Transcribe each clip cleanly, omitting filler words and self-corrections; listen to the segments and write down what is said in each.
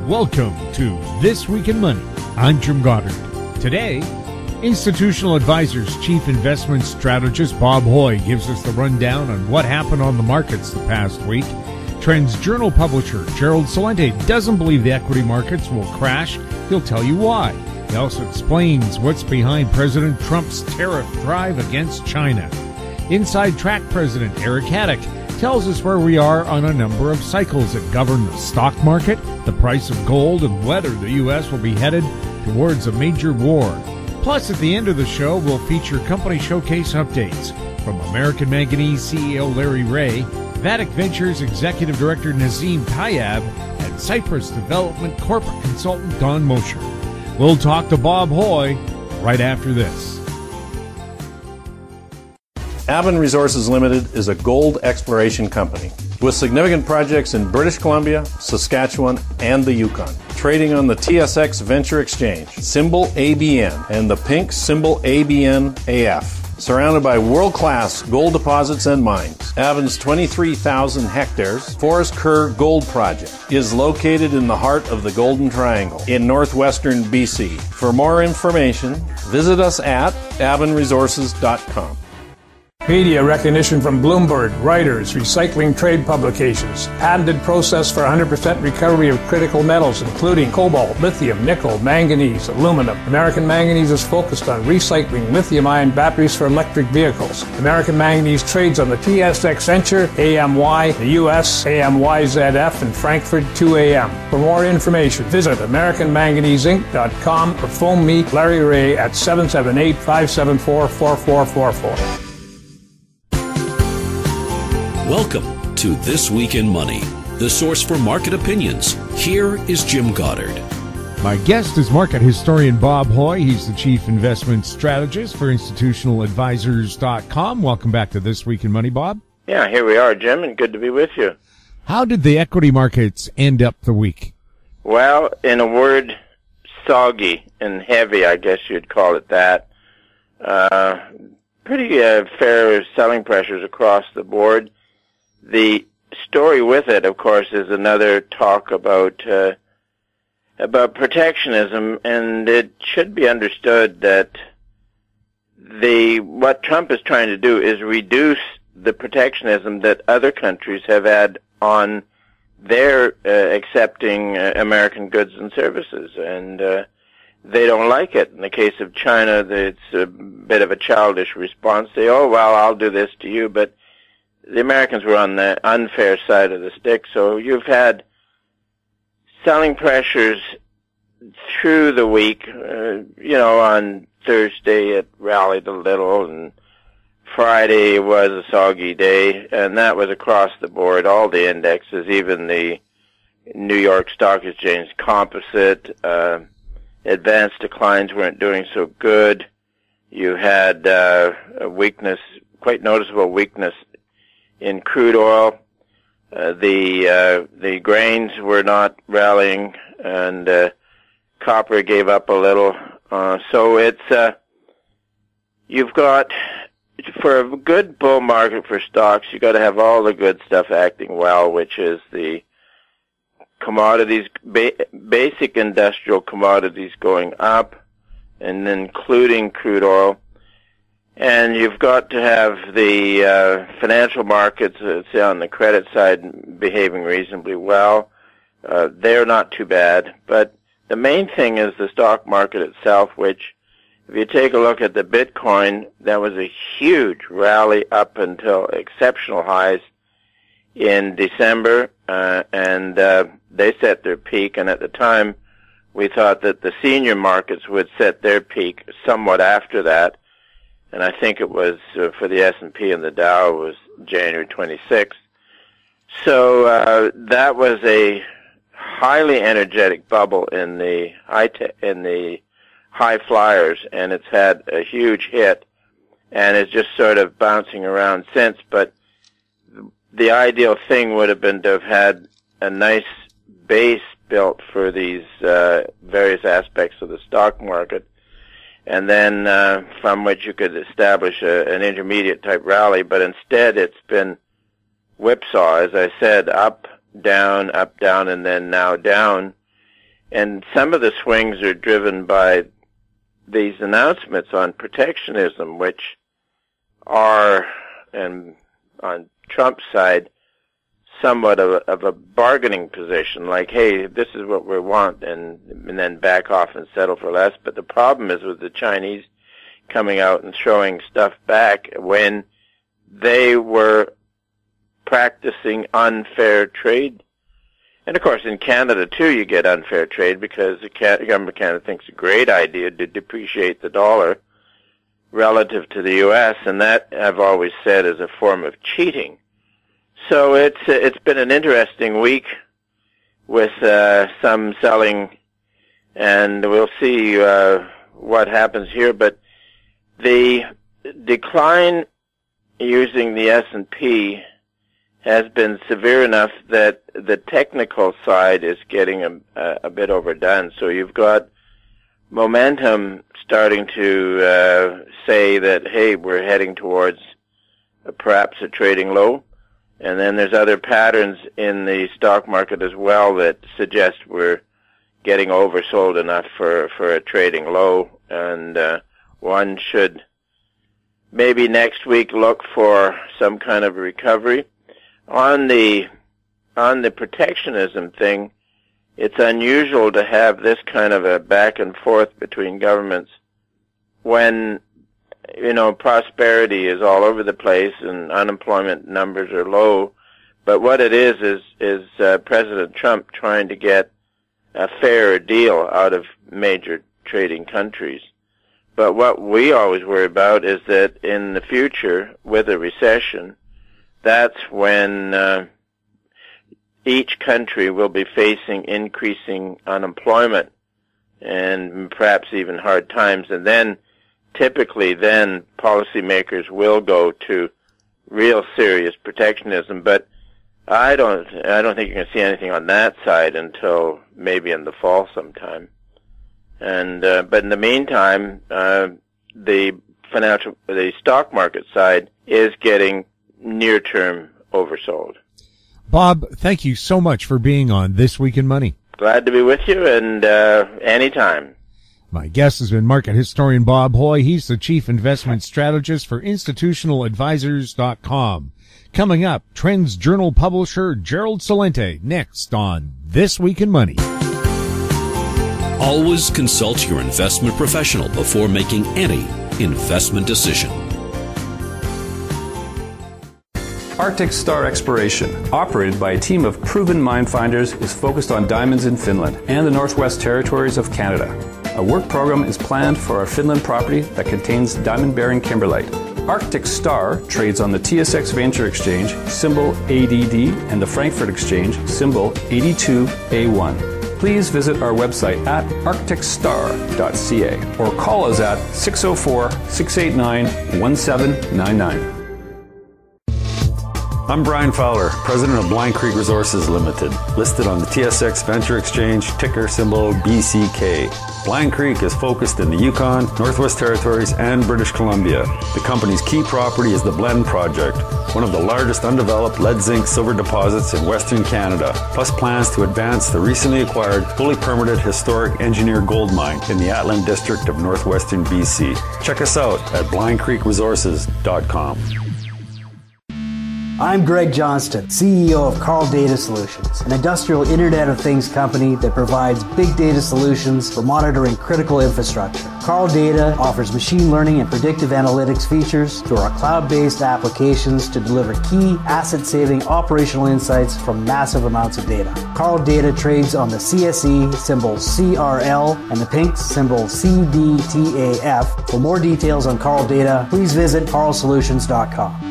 Welcome to This Week in Money. I'm Jim Goddard. Today, Institutional Advisors Chief Investment Strategist Bob Hoye gives us the rundown on what happened on the markets the past week. Trends Journal publisher Gerald Celente doesn't believe the equity markets will crash. He'll tell you why. He also explains what's behind President Trump's tariff drive against China. Inside Track President Eric Hadik tells us where we are on a number of cycles that govern the stock market, the price of gold, and whether the U.S. will be headed towards a major war. Plus, at the end of the show, we'll feature company showcase updates from American Manganese CEO Larry Reaugh, Vatic Ventures Executive Director Nasim, Tyab, and Cypress Development Corporate Consultant Don Mosher. We'll talk to Bob Hoye right after this. AMY.V Resources Limited is a gold exploration company with significant projects in British Columbia, Saskatchewan, and the Yukon. Trading on the TSX Venture Exchange, symbol ABN, and the pink symbol ABN-AF. Surrounded by world-class gold deposits and mines, AMY.V's 23,000 hectares Forest Kerr Gold Project is located in the heart of the Golden Triangle in northwestern BC. For more information, visit us at AMYresources.com. Media recognition from Bloomberg, Reuters, recycling trade publications, patented process for 100% recovery of critical metals, including cobalt, lithium, nickel, manganese, aluminum. American Manganese is focused on recycling lithium-ion batteries for electric vehicles. American Manganese trades on the TSX Venture, AMY, the US, AMY.V, and Frankfurt 2AM. For more information, visit AmericanManganeseInc.com or phone me, Larry Reaugh, at 778-574-4444. Welcome to This Week in Money, the source for market opinions. Here is Jim Goddard. My guest is market historian Bob Hoye. He's the chief investment strategist for institutionaladvisors.com. Welcome back to This Week in Money, Bob. Yeah, here we are, Jim, and good to be with you. How did the equity markets end up the week? Well, in a word, soggy and heavy, I guess you'd call it that. Pretty fair selling pressures across the board. The story with it, of course, is another talk about protectionism, and it should be understood that what Trump is trying to do is reduce the protectionism that other countries have had on their accepting American goods and services, and they don't like it. In the case of China, it's a bit of a childish response. They, oh, well, I'll do this to you, but the Americans were on the unfair side of the stick, so you've had selling pressures through the week. On Thursday it rallied a little, and Friday was a soggy day, and that was across the board, all the indexes, even the New York Stock Exchange Composite. Advanced declines weren't doing so good. You had a weakness, quite noticeable weakness in crude oil. The grains were not rallying, and copper gave up a little. So it's you've got, for a good bull market for stocks, you got to have all the good stuff acting well, which is the commodities, basic industrial commodities going up, and including crude oil. And you've got to have the financial markets, say on the credit side, behaving reasonably well. They're not too bad. But the main thing is the stock market itself, which, if you take a look at the Bitcoin, that was a huge rally up until exceptional highs in December, and they set their peak. And at the time, we thought that the senior markets would set their peak somewhat after that. And I think it was for the S&P and the Dow, it was January 26th. So that was a highly energetic bubble in the high flyers, and it's had a huge hit, and it's just sort of bouncing around since. But the ideal thing would have been to have had a nice base built for these various aspects of the stock market, and then from which you could establish an intermediate type rally. But instead it's been whipsaw, as I said, up, down, and then now down. And some of the swings are driven by these announcements on protectionism, which are, and on Trump's side, somewhat of a bargaining position, like, hey, this is what we want, and then back off and settle for less. But the problem is with the Chinese coming out and throwing stuff back when they were practicing unfair trade. And of course, in Canada, too, you get unfair trade because the government of Canada thinks it's a great idea to depreciate the dollar relative to the U.S., and that, I've always said, is a form of cheating. So it's been an interesting week with some selling, and we'll see what happens here. But the decline using the S&P has been severe enough that the technical side is getting a bit overdone. So you've got momentum starting to say that, hey, we're heading towards perhaps a trading low. And then there's other patterns in the stock market as well that suggest we're getting oversold enough for a trading low. And one should maybe next week look for some kind of recovery. On the protectionism thing, it's unusual to have this kind of a back and forth between governments when, you know, prosperity is all over the place and unemployment numbers are low. But what it is President Trump trying to get a fair deal out of major trading countries. But what we always worry about is that in the future, with a recession, that's when each country will be facing increasing unemployment and perhaps even hard times. And then typically then policymakers will go to real serious protectionism. But I don't think you're going to see anything on that side until maybe in the fall sometime. And but in the meantime, the stock market side is getting near-term oversold. Bob, thank you so much for being on This Week in Money. Glad to be with you, and anytime. My guest has been market historian Bob Hoye. He's the chief investment strategist for institutionaladvisors.com. Coming up, Trends Journal publisher Gerald Celente next on This Week in Money. Always consult your investment professional before making any investment decision. Arctic Star Exploration, operated by a team of proven mine finders, is focused on diamonds in Finland and the Northwest Territories of Canada. A work program is planned for our Finland property that contains diamond-bearing kimberlite. Arctic Star trades on the TSX Venture Exchange, symbol ADD, and the Frankfurt Exchange, symbol 82A1. Please visit our website at arcticstar.ca or call us at 604-689-1799. I'm Brian Fowler, president of Blind Creek Resources Limited, listed on the TSX Venture Exchange, ticker symbol BCK. Blind Creek is focused in the Yukon, Northwest Territories, and British Columbia. The company's key property is the Blend Project, one of the largest undeveloped lead, zinc, silver deposits in Western Canada, plus plans to advance the recently acquired, fully permitted historic engineered gold mine in the Atlan district of northwestern BC. Check us out at blindcreekresources.com. I'm Greg Johnston, CEO of Carl Data Solutions, an industrial Internet of Things company that provides big data solutions for monitoring critical infrastructure. Carl Data offers machine learning and predictive analytics features through our cloud-based applications to deliver key asset-saving operational insights from massive amounts of data. Carl Data trades on the CSE, symbol CRL, and the PINX, symbol CDTAF. For more details on Carl Data, please visit carlsolutions.com.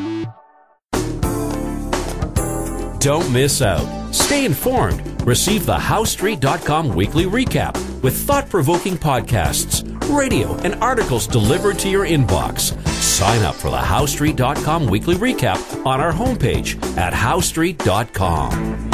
Don't miss out. Stay informed. Receive the HowStreet.com weekly recap with thought-provoking podcasts, radio, and articles delivered to your inbox. Sign up for the HowStreet.com weekly recap on our homepage at HowStreet.com.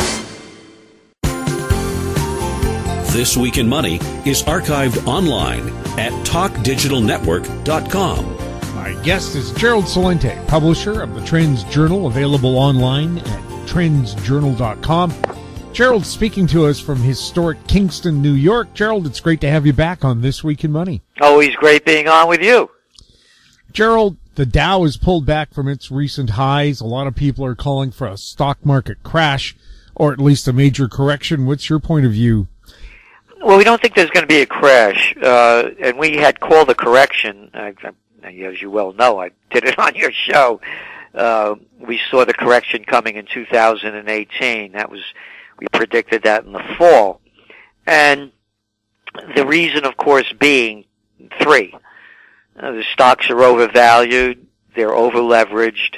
This Week in Money is archived online at TalkDigitalNetwork.com. My guest is Gerald Celente, publisher of the Trends Journal, available online at trendsjournal.com. Gerald speaking to us from historic Kingston, New York. Gerald, it's great to have you back on This Week in Money. Always great being on with you. Gerald, the Dow has pulled back from its recent highs. A lot of people are calling for a stock market crash, or at least a major correction. What's your point of view? Well, we don't think there's going to be a crash, and we had called a correction. As you well know, I did it on your show. We saw the correction coming in 2018. We predicted that in the fall. And the reason, of course, being three. The stocks are overvalued, they're overleveraged,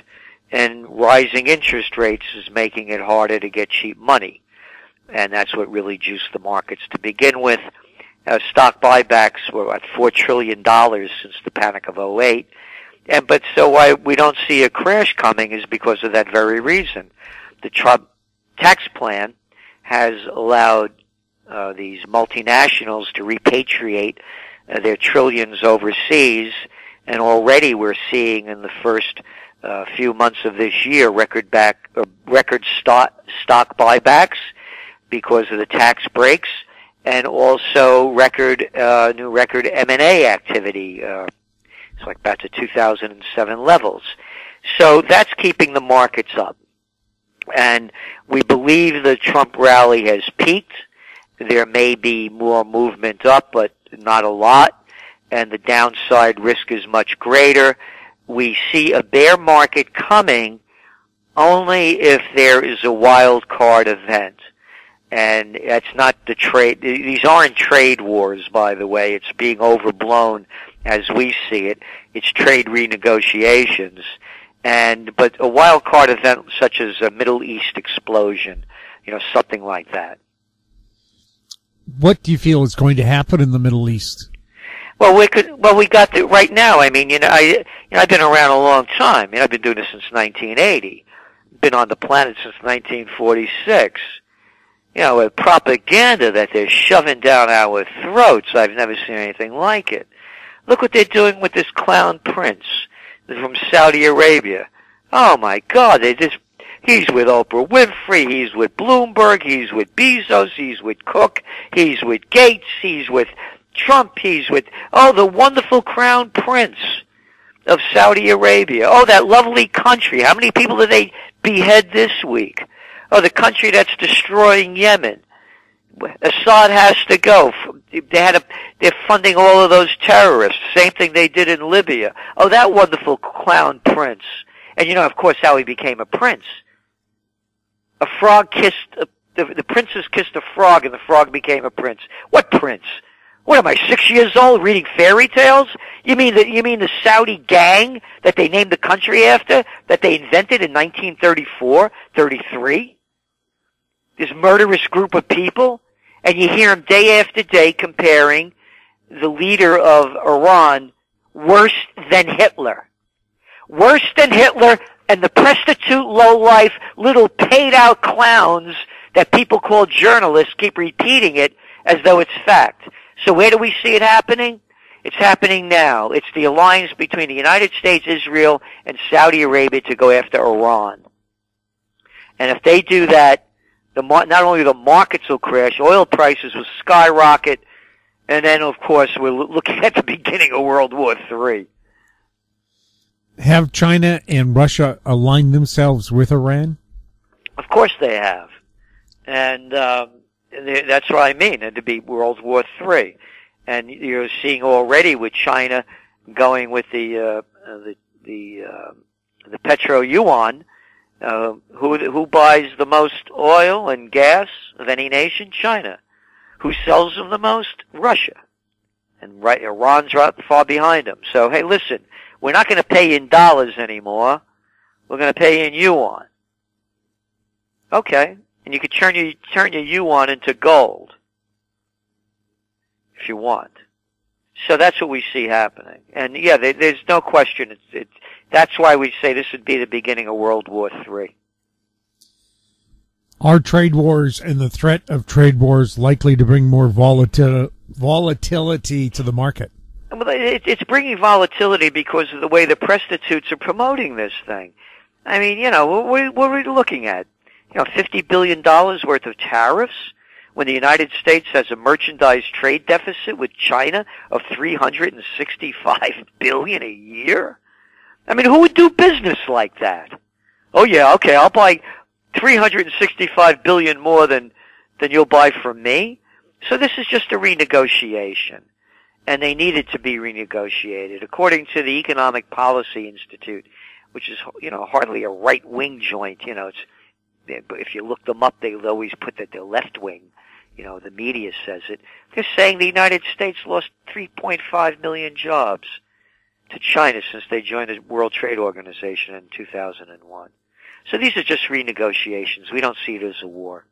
and rising interest rates is making it harder to get cheap money. And that's what really juiced the markets to begin with. Stock buybacks were at $4 trillion since the panic of '08. But so why we don't see a crash coming is because of that very reason. The Trump tax plan has allowed these multinationals to repatriate their trillions overseas, and already we're seeing in the first few months of this year record stock buybacks because of the tax breaks, and also new record M&A activity. It's like back to 2007 levels. So that's keeping the markets up. And we believe the Trump rally has peaked. There may be more movement up, but not a lot. And the downside risk is much greater. We see a bear market coming only if there is a wild card event. And that's not the trade. These aren't trade wars, by the way. It's being overblown as we see it. It's trade renegotiations. But a wild card event such as a Middle East explosion, something like that. What do you feel is going to happen in the Middle East? Well, we got the right now. I mean, I've been around a long time. I've been doing this since 1980. Been on the planet since 1946. With propaganda that they're shoving down our throats, I've never seen anything like it. Look what they're doing with this clown prince from Saudi Arabia. Oh my God, he's with Oprah Winfrey, he's with Bloomberg, he's with Bezos, he's with Cook, he's with Gates, he's with Trump, he's with, the wonderful crown prince of Saudi Arabia. Oh, that lovely country. How many people did they behead this week? Oh, the country that's destroying Yemen. Assad has to go. They're funding all of those terrorists. Same thing they did in Libya. Oh, that wonderful clown prince. And of course, how he became a prince. A frog the princess kissed a frog and the frog became a prince. What prince? What am I, 6 years old reading fairy tales? You mean the Saudi gang that they named the country after, that they invented in 1934, 33? This murderous group of people? And you hear them day after day comparing the leader of Iran worse than Hitler. Worse than Hitler, and the prostitute, lowlife, little paid-out clowns that people call journalists keep repeating it as though it's fact. So where do we see it happening? It's happening now. It's the alliance between the United States, Israel, and Saudi Arabia to go after Iran. And if they do that, not only the markets will crash, oil prices will skyrocket, and then, of course, we're looking at the beginning of World War III. Have China and Russia aligned themselves with Iran? Of course they have. And that's what I mean, it'd be World War III. And you're seeing already with China going with the petro yuan. Who buys the most oil and gas of any nation? China. Who sells them the most? Russia. And Iran's right far behind them. So hey, listen, we're not going to pay in dollars anymore. We're going to pay in yuan. Okay. And you could turn your yuan into gold if you want. So that's what we see happening. And yeah, there's no question. That's why we say this would be the beginning of World War III. Are trade wars and the threat of trade wars likely to bring more volatility to the market? Well, it's bringing volatility because of the way the prostitutes are promoting this thing. I mean, what are we looking at? $50 billion worth of tariffs when the United States has a merchandise trade deficit with China of $365 billion a year? I mean, who would do business like that? Oh yeah, okay, I'll buy $365 billion more than you'll buy from me. So this is just a renegotiation. And they need it to be renegotiated. According to the Economic Policy Institute, which is, hardly a right-wing joint, if you look them up, they always put that they're left-wing. The media says it. They're saying the United States lost 3.5 million jobs to China since they joined the World Trade Organization in 2001. So these are just renegotiations. We don't see it as a war.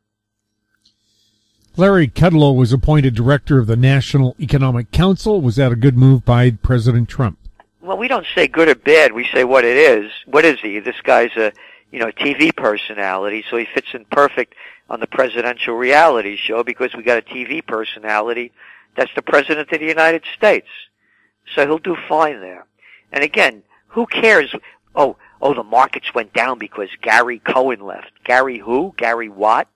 Larry Kudlow was appointed director of the National Economic Council. Was that a good move by President Trump? Well, we don't say good or bad. We say what it is. What is he? This guy's a TV personality, so he fits in perfect on the presidential reality show because we got a TV personality that's the President of the United States. So he'll do fine there. And again, who cares? Oh, the markets went down because Gary Cohen left. Gary who? Gary what?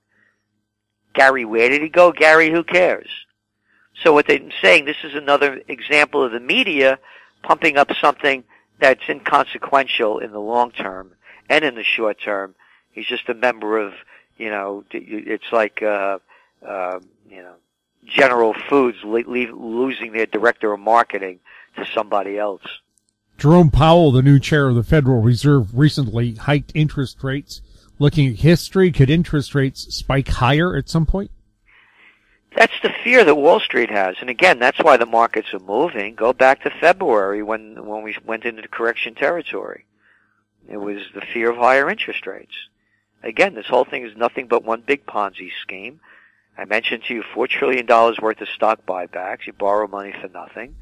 Gary, where did he go? Gary, who cares? So what they're saying, this is another example of the media pumping up something that's inconsequential in the long term and in the short term. He's just a member of, it's like, General Foods losing their director of marketing to somebody else. Jerome Powell, the new chair of the Federal Reserve, recently hiked interest rates. Looking at history, could interest rates spike higher at some point? That's the fear that Wall Street has. And again, that's why the markets are moving. Go back to February when we went into the correction territory. It was the fear of higher interest rates. Again, this whole thing is nothing but one big Ponzi scheme. I mentioned to you $4 trillion worth of stock buybacks. You borrow money for nothing.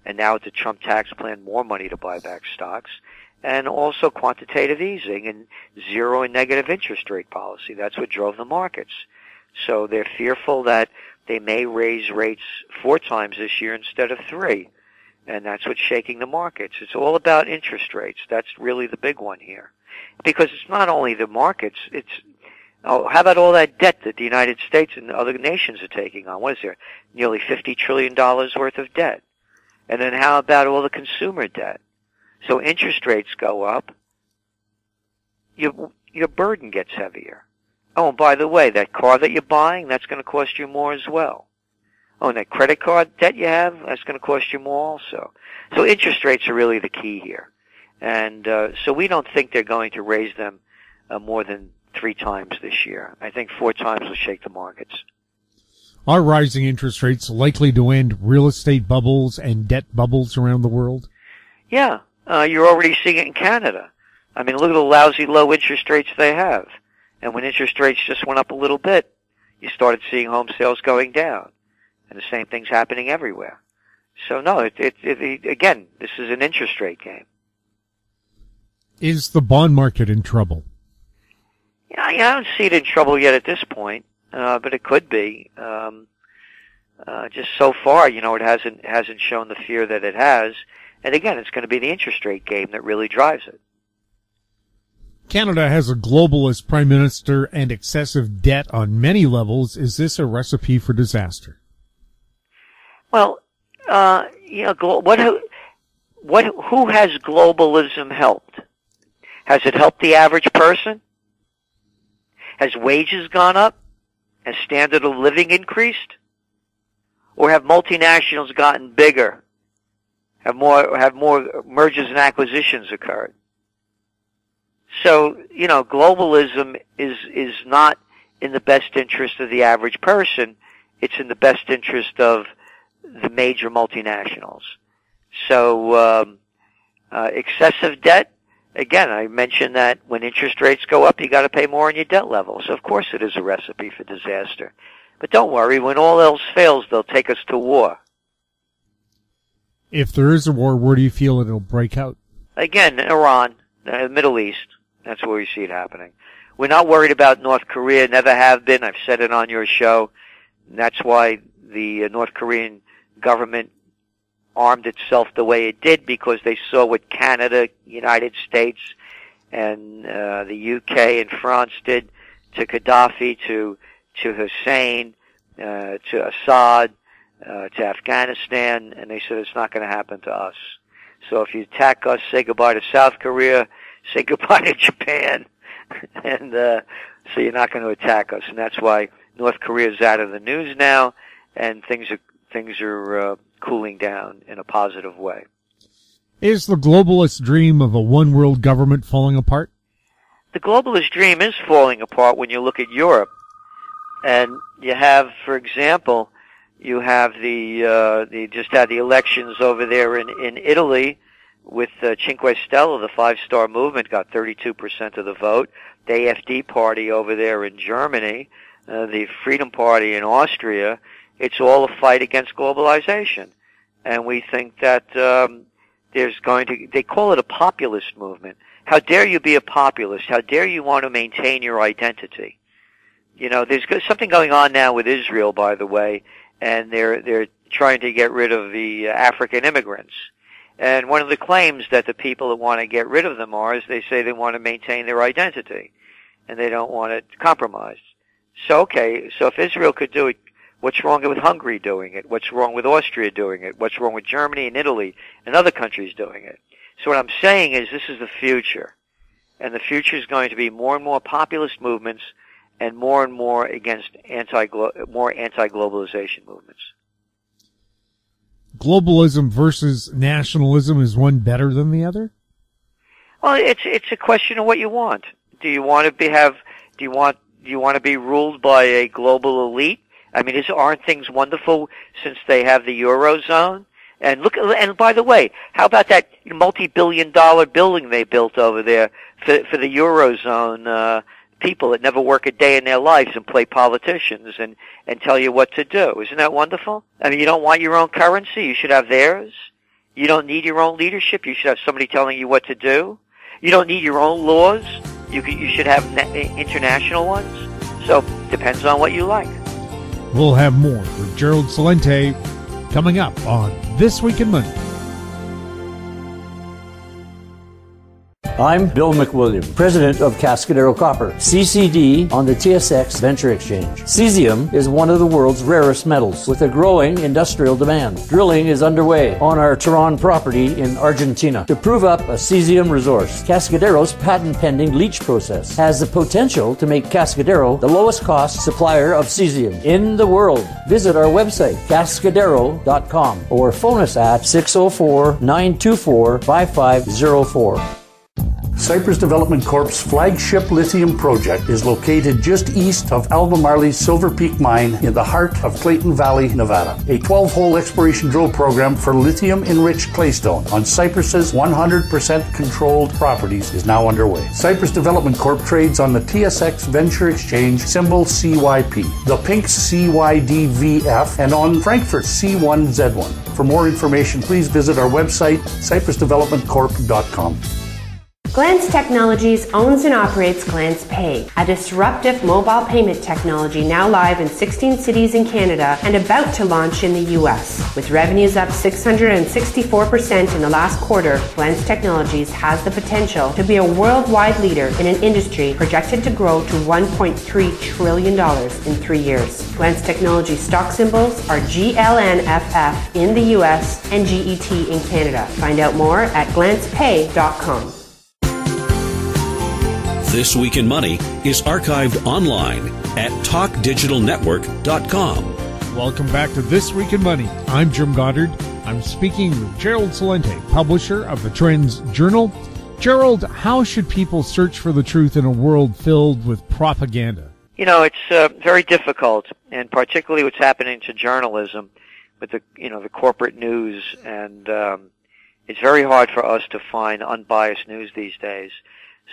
And now with the Trump tax plan, more money to buy back stocks. And also quantitative easing and zero and negative interest rate policy. That's what drove the markets. So they're fearful that they may raise rates 4 times this year instead of 3. And that's what's shaking the markets. It's all about interest rates. That's really the big one here. Because it's not only the markets, how about all that debt that the United States and other nations are taking on? What is there? Nearly $50 trillion worth of debt. And then how about all the consumer debt? So interest rates go up, your burden gets heavier. Oh, and by the way, that car that you're buying, that's going to cost you more as well. Oh, and that credit card debt you have, that's going to cost you more also. So interest rates are really the key here. And so we don't think they're going to raise them more than 3 times this year. I think 4 times will shake the markets. Are rising interest rates likely to end real estate bubbles and debt bubbles around the world? Yeah. You're already seeing it in Canada. I mean, look at the lousy low interest rates they have. And when interest rates just went up a little bit, you started seeing home sales going down. And the same thing's happening everywhere. So no, again, this is an interest rate game. Is the bond market in trouble? Yeah, I don't see it in trouble yet at this point, but it could be. Just so far, it hasn't shown the fear that it has. And again, it's going to be the interest rate game that really drives it. Canada has a globalist prime minister and excessive debt on many levels. Is this a recipe for disaster? Well, who has globalism helped? Has it helped the average person? Has wages gone up? Has standard of living increased? Or have multinationals gotten bigger? Have more mergers and acquisitions occurred? So, globalism is not in the best interest of the average person. It's in the best interest of the major multinationals. So, excessive debt, again, I mentioned that when interest rates go up, you got to pay more on your debt level. So, of course, it is a recipe for disaster. But don't worry, when all else fails, they'll take us to war. If there is a war, where do you feel it'll break out? Again, Iran, the Middle East. That's where we see it happening. We're not worried about North Korea, never have been. I've said it on your show. And that's why the North Korean government armed itself the way it did, because they saw what Canada, United States, and the UK and France did to Gaddafi, to Hussein, to Assad, to Afghanistan, and they said it's not going to happen to us. So if you attack us, say goodbye to South Korea, say goodbye to Japan, and so you're not going to attack us. And that's why North Korea is out of the news now, and things are cooling down in a positive way. Is the globalist dream of a one-world government falling apart? The globalist dream is falling apart when you look at Europe. And you have, for example, you have they just had the elections over there in Italy with Cinque Stelle, the five-star movement, got 32% of the vote. The AfD party over there in Germany, the Freedom Party in Austria, it's all a fight against globalization. And we think that they call it a populist movement. How dare you be a populist? How dare you want to maintain your identity? You know, there's something going on now with Israel, by the way, and they're trying to get rid of the African immigrants. And one of the claims that the people that want to get rid of them is they say they want to maintain their identity, and they don't want it compromised. So, okay, so if Israel could do it, what's wrong with Hungary doing it? What's wrong with Austria doing it? What's wrong with Germany and Italy and other countries doing it? So what I'm saying is this is the future, and the future is going to be more and more populist movements and more against anti-globalization movements. Globalism versus nationalism, is one better than the other? Well, it's a question of what you want. Do you want to be ruled by a global elite? I mean, aren't things wonderful since they have the Eurozone? And by the way, how about that multi-billion-dollar building they built over there for the Eurozone people that never work a day in their lives and play politicians and tell you what to do? Isn't that wonderful? I mean, you don't want your own currency, you should have theirs. You don't need your own leadership, you should have somebody telling you what to do. You don't need your own laws, you should have international ones. So, depends on what you like. We'll have more with Gerald Celente coming up on This Week in Money. I'm Bill McWilliam, president of Cascadero Copper, CCD on the TSX Venture Exchange. Cesium is one of the world's rarest metals with a growing industrial demand. Drilling is underway on our Tehran property in Argentina to prove up a cesium resource. Cascadero's patent-pending leach process has the potential to make Cascadero the lowest cost supplier of cesium in the world. Visit our website, cascadero.com, or phone us at 604-924-5504. Cypress Development Corp's flagship lithium project is located just east of Albemarle's Silver Peak mine in the heart of Clayton Valley, Nevada. A 12-hole exploration drill program for lithium-enriched claystone on Cypress's 100% controlled properties is now underway. Cypress Development Corp trades on the TSX Venture Exchange, symbol CYP, the Pink's CYP.V, and on Frankfurt's C1Z1. For more information, please visit our website, cypressdevelopmentcorp.com. Glance Technologies owns and operates GlancePay, a disruptive mobile payment technology now live in 16 cities in Canada and about to launch in the US. With revenues up 664% in the last quarter, Glance Technologies has the potential to be a worldwide leader in an industry projected to grow to $1.3 trillion in 3 years. Glance Technologies stock symbols are GLNFF in the US and GET in Canada. Find out more at glancepay.com. This Week in Money is archived online at talkdigitalnetwork.com. Welcome back to This Week in Money. I'm Jim Goddard. I'm speaking with Gerald Celente, publisher of the Trends Journal. Gerald, how should people search for the truth in a world filled with propaganda? You know, it's very difficult, and particularly what's happening to journalism with the corporate news, and it's very hard for us to find unbiased news these days.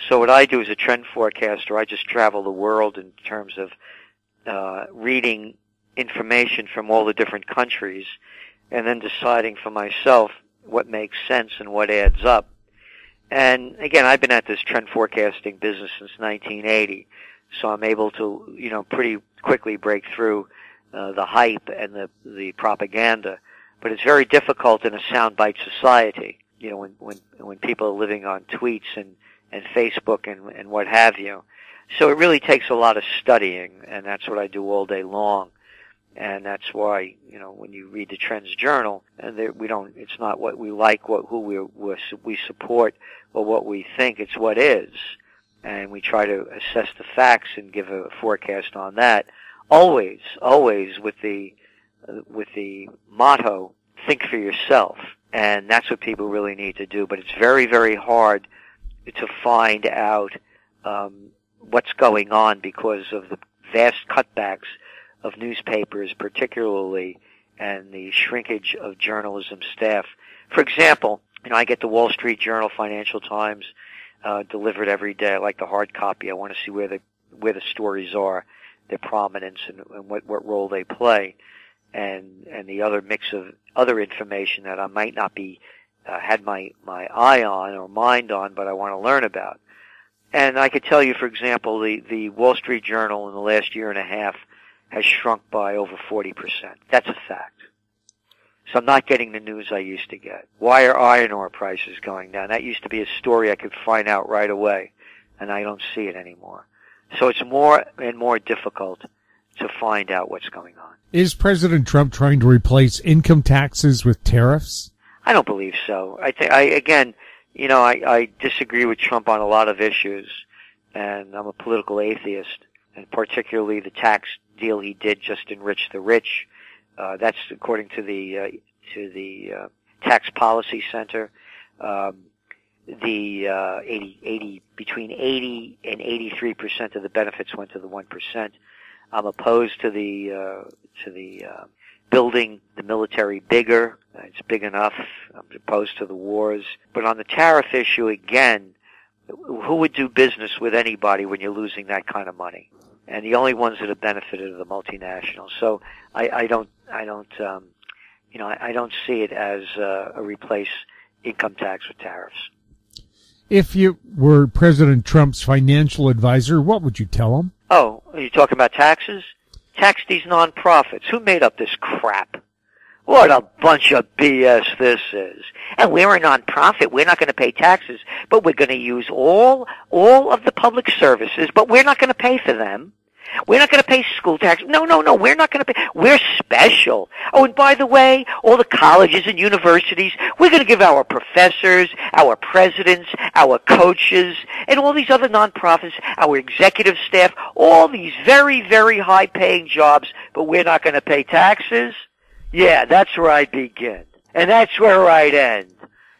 So what I do as a trend forecaster, I just travel the world in terms of reading information from all the different countries and then deciding for myself what makes sense and what adds up. And again, I've been at this trend forecasting business since 1980, so I'm able to, pretty quickly break through the hype and the propaganda. But it's very difficult in a soundbite society, when people are living on tweets and Facebook and what have you. So it really takes a lot of studying, and that's what I do all day long. And that's why, when you read the Trends Journal, and it's not what we like, who we support, or what we think, it's what is. And we try to assess the facts and give a forecast on that. Always with the motto, think for yourself. And that's what people really need to do. But it's very, very hard to find out, what's going on because of the vast cutbacks of newspapers particularly, and the shrinkage of journalism staff. For example, I get the Wall Street Journal, Financial Times, delivered every day. I like the hard copy. I want to see where the stories are, their prominence, and what role they play, and the other mix of other information that I might not be had my eye on or mind on, but I want to learn about. And I could tell you, for example, the Wall Street Journal in the last year and a half has shrunk by over 40%. That's a fact. So I'm not getting the news I used to get. Why are iron ore prices going down? That used to be a story I could find out right away, and I don't see it anymore. So it's more and more difficult to find out what's going on. Is President Trump trying to replace income taxes with tariffs? I don't believe so. I disagree with Trump on a lot of issues, and I'm a political atheist, and particularly the tax deal he did just enrich the rich. That's according to the Tax Policy Center. Between 80 and 83% of the benefits went to the 1%. I'm opposed to the building the military bigger. It's big enough. I'm opposed to the wars. But on the tariff issue, again, who would do business with anybody when you're losing that kind of money? And the only ones that have benefited are the multinationals. So I don't see it as a replace income tax with tariffs. If you were President Trump's financial advisor, what would you tell him? Oh, are you talking about taxes? Tax these nonprofits. Who made up this crap? What a bunch of BS this is. And we're a nonprofit. We're not going to pay taxes, but we're going to use all of the public services, but we're not going to pay for them. We're not going to pay school tax. No, we're not going to pay. We're special. Oh, and by the way, all the colleges and universities, we're going to give our professors, our presidents, our coaches, and all these other nonprofits, our executive staff, all these very, very high-paying jobs, but we're not going to pay taxes? Yeah, that's where I'd begin. And that's where I'd end.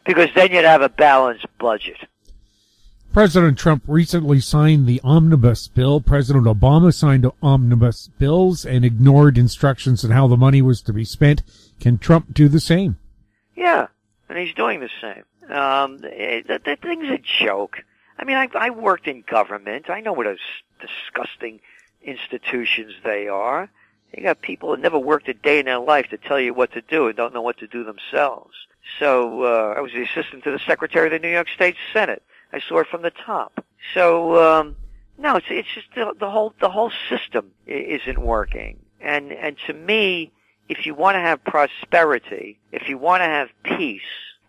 Because then you'd have a balanced budget. President Trump recently signed the omnibus bill. President Obama signed omnibus bills and ignored instructions on how the money was to be spent. Can Trump do the same? Yeah, and he's doing the same. The thing's a joke. I mean, I worked in government. I know what a disgusting institutions they are. You got people that never worked a day in their life to tell you what to do and don't know what to do themselves. So I was the assistant to the Secretary of the New York State Senate. I saw it from the top. So no, it's just the whole system isn't working. And to me, if you want to have prosperity, if you want to have peace,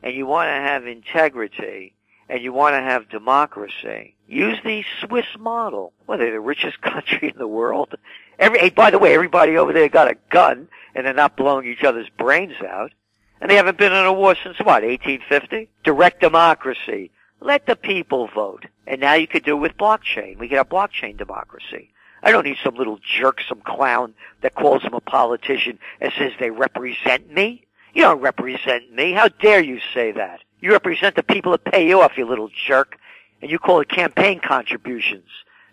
and you want to have integrity, and you want to have democracy, use the Swiss model. Well, they're the richest country in the world. Hey, by the way, everybody over there got a gun, and they're not blowing each other's brains out. And they haven't been in a war since, 1850? Direct democracy. Let the people vote. And now you could do it with blockchain. We could have blockchain democracy. I don't need some little jerk, some clown that calls him a politician and says they represent me. You don't represent me. How dare you say that? You represent the people that pay you off, you little jerk. And you call it campaign contributions.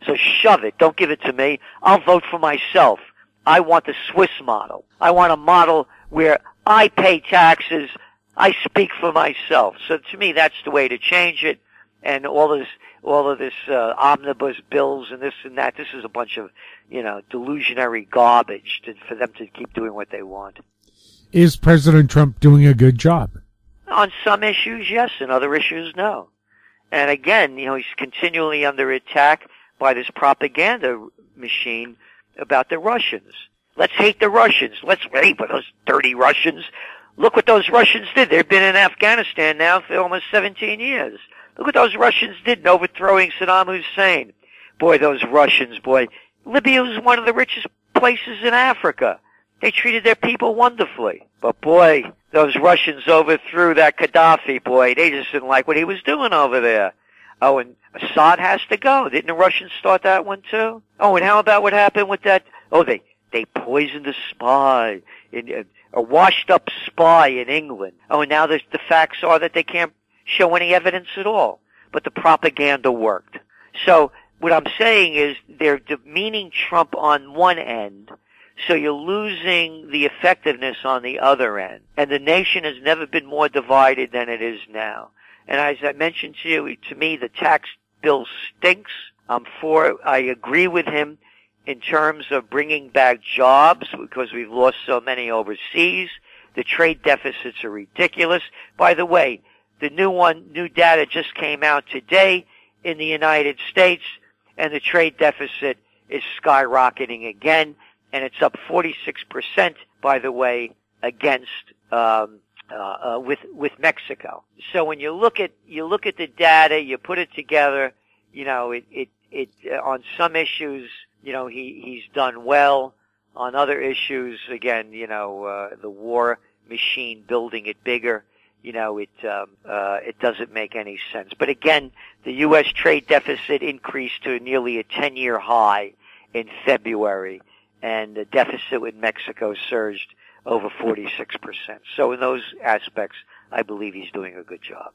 So shove it. Don't give it to me. I'll vote for myself. I want the Swiss model. I want a model where I pay taxes. I speak for myself. So to me, that's the way to change it. And all of this omnibus bills and this and that. This is a bunch of, delusionary garbage for them to keep doing what they want. Is President Trump doing a good job? On some issues, yes. And other issues, no. And again, he's continually under attack by this propaganda machine about the Russians. Let's hate the Russians. Let's hate those dirty Russians. Look what those Russians did. They've been in Afghanistan now for almost 17 years. Look what those Russians did in overthrowing Saddam Hussein. Boy, those Russians, boy. Libya was one of the richest places in Africa. They treated their people wonderfully. But boy, those Russians overthrew that Gaddafi, boy. They just didn't like what he was doing over there. Oh, and Assad has to go. Didn't the Russians start that one too? Oh, and how about what happened with that? Oh, they poisoned a spy, a washed-up spy in England. Oh, and now the facts are that they can't show any evidence at all. But the propaganda worked. So what I'm saying is they're demeaning Trump on one end, so you're losing the effectiveness on the other end. And the nation has never been more divided than it is now. And as I mentioned to you, to me, the tax bill stinks. I agree with him in terms of bringing back jobs because we've lost so many overseas. The trade deficits are ridiculous. By the way, the new data just came out today in the United States, and the trade deficit is skyrocketing again, and it's up 46%, by the way, against with Mexico. So when you look at the data, you put it together, it on some issues, he's done well. On other issues, again, the war machine building it bigger, it doesn't make any sense. But again, the U.S. trade deficit increased to nearly a 10-year high in February, and the deficit with Mexico surged over 46%. So in those aspects, I believe he's doing a good job.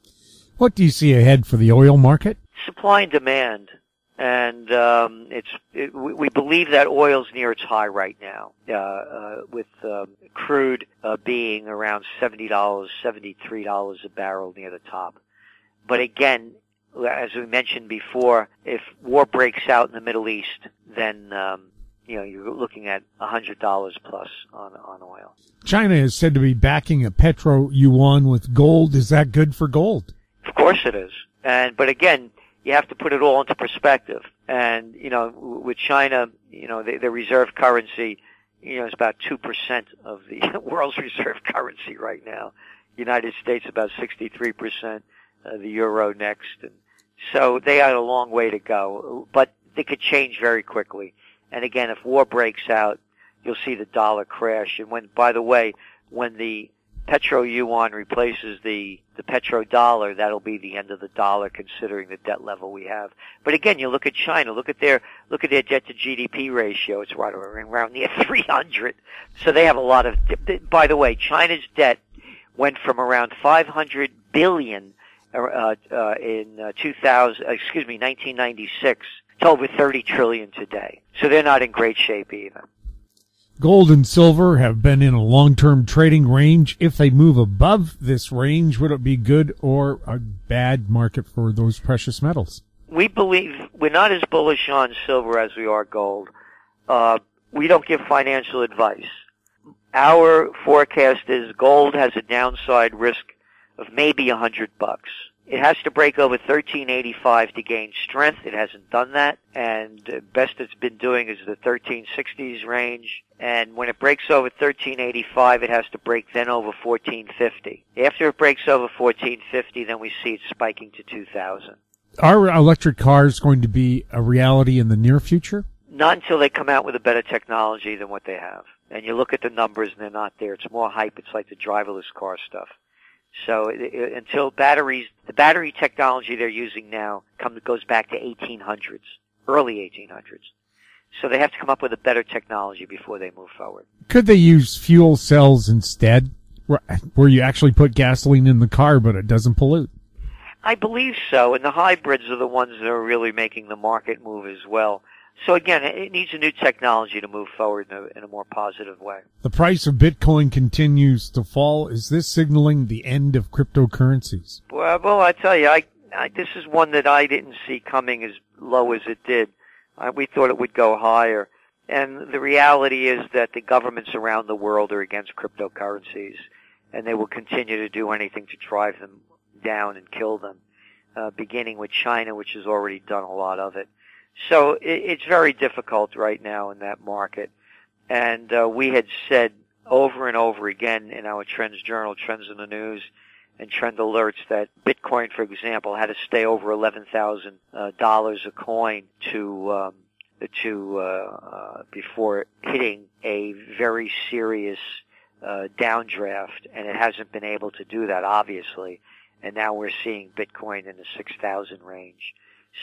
What do you see ahead for the oil market? Supply and demand. And we believe that oil's near its high right now, with crude being around $70, $73 a barrel near the top. But again, as we mentioned before, if war breaks out in the Middle East, then you're looking at $100 plus on oil. China is said to be backing a petro-yuan with gold. Is that good for gold? Of course it is. But again, you have to put it all into perspective. And, with China, their reserve currency, is about 2% of the world's reserve currency right now. United States about 63%, the euro next. And so they had a long way to go, but they could change very quickly. And again, if war breaks out, you'll see the dollar crash. And by the way, when the petro-yuan replaces the petrodollar, that'll be the end of the dollar considering the debt level we have. But again, you look at China, look at their debt to GDP ratio. It's right around near 300. So they have a lot of, by the way, China's debt went from around 500 billion in 1996 to over 30 trillion today. So they're not in great shape either. Gold and silver have been in a long-term trading range. If they move above this range, would it be good or a bad market for those precious metals? We believe we're not as bullish on silver as we are gold. We don't give financial advice. Our forecast is gold has a downside risk of maybe $100. It has to break over 1385 to gain strength. It hasn't done that, and the best it's been doing is the 1360s range. And when it breaks over 1385, it has to break then over 1450. After it breaks over 1450, then we see it spiking to 2000. Are electric cars going to be a reality in the near future? Not until they come out with a better technology than what they have. And you look at the numbers and they're not there. It's more hype. It's like the driverless car stuff. So until the battery technology they're using now goes back to 1800s, early 1800s. So they have to come up with a better technology before they move forward. Could they use fuel cells instead, where you actually put gasoline in the car but it doesn't pollute? I believe so, and the hybrids are the ones that are really making the market move as well. So again, it needs a new technology to move forward in a more positive way. The price of Bitcoin continues to fall. Is this signaling the end of cryptocurrencies? Well, I tell you, this is one that I didn't see coming as low as it did. We thought it would go higher. And the reality is that the governments around the world are against cryptocurrencies, and they will continue to do anything to drive them down and kill them, beginning with China, which has already done a lot of it. So it's very difficult right now in that market. And we had said over and over again in our Trends Journal, Trends in the News, and trend alerts that Bitcoin, for example, had to stay over $11,000 a coin before hitting a very serious downdraft, and it hasn't been able to do that, obviously. And now we're seeing Bitcoin in the 6,000 range.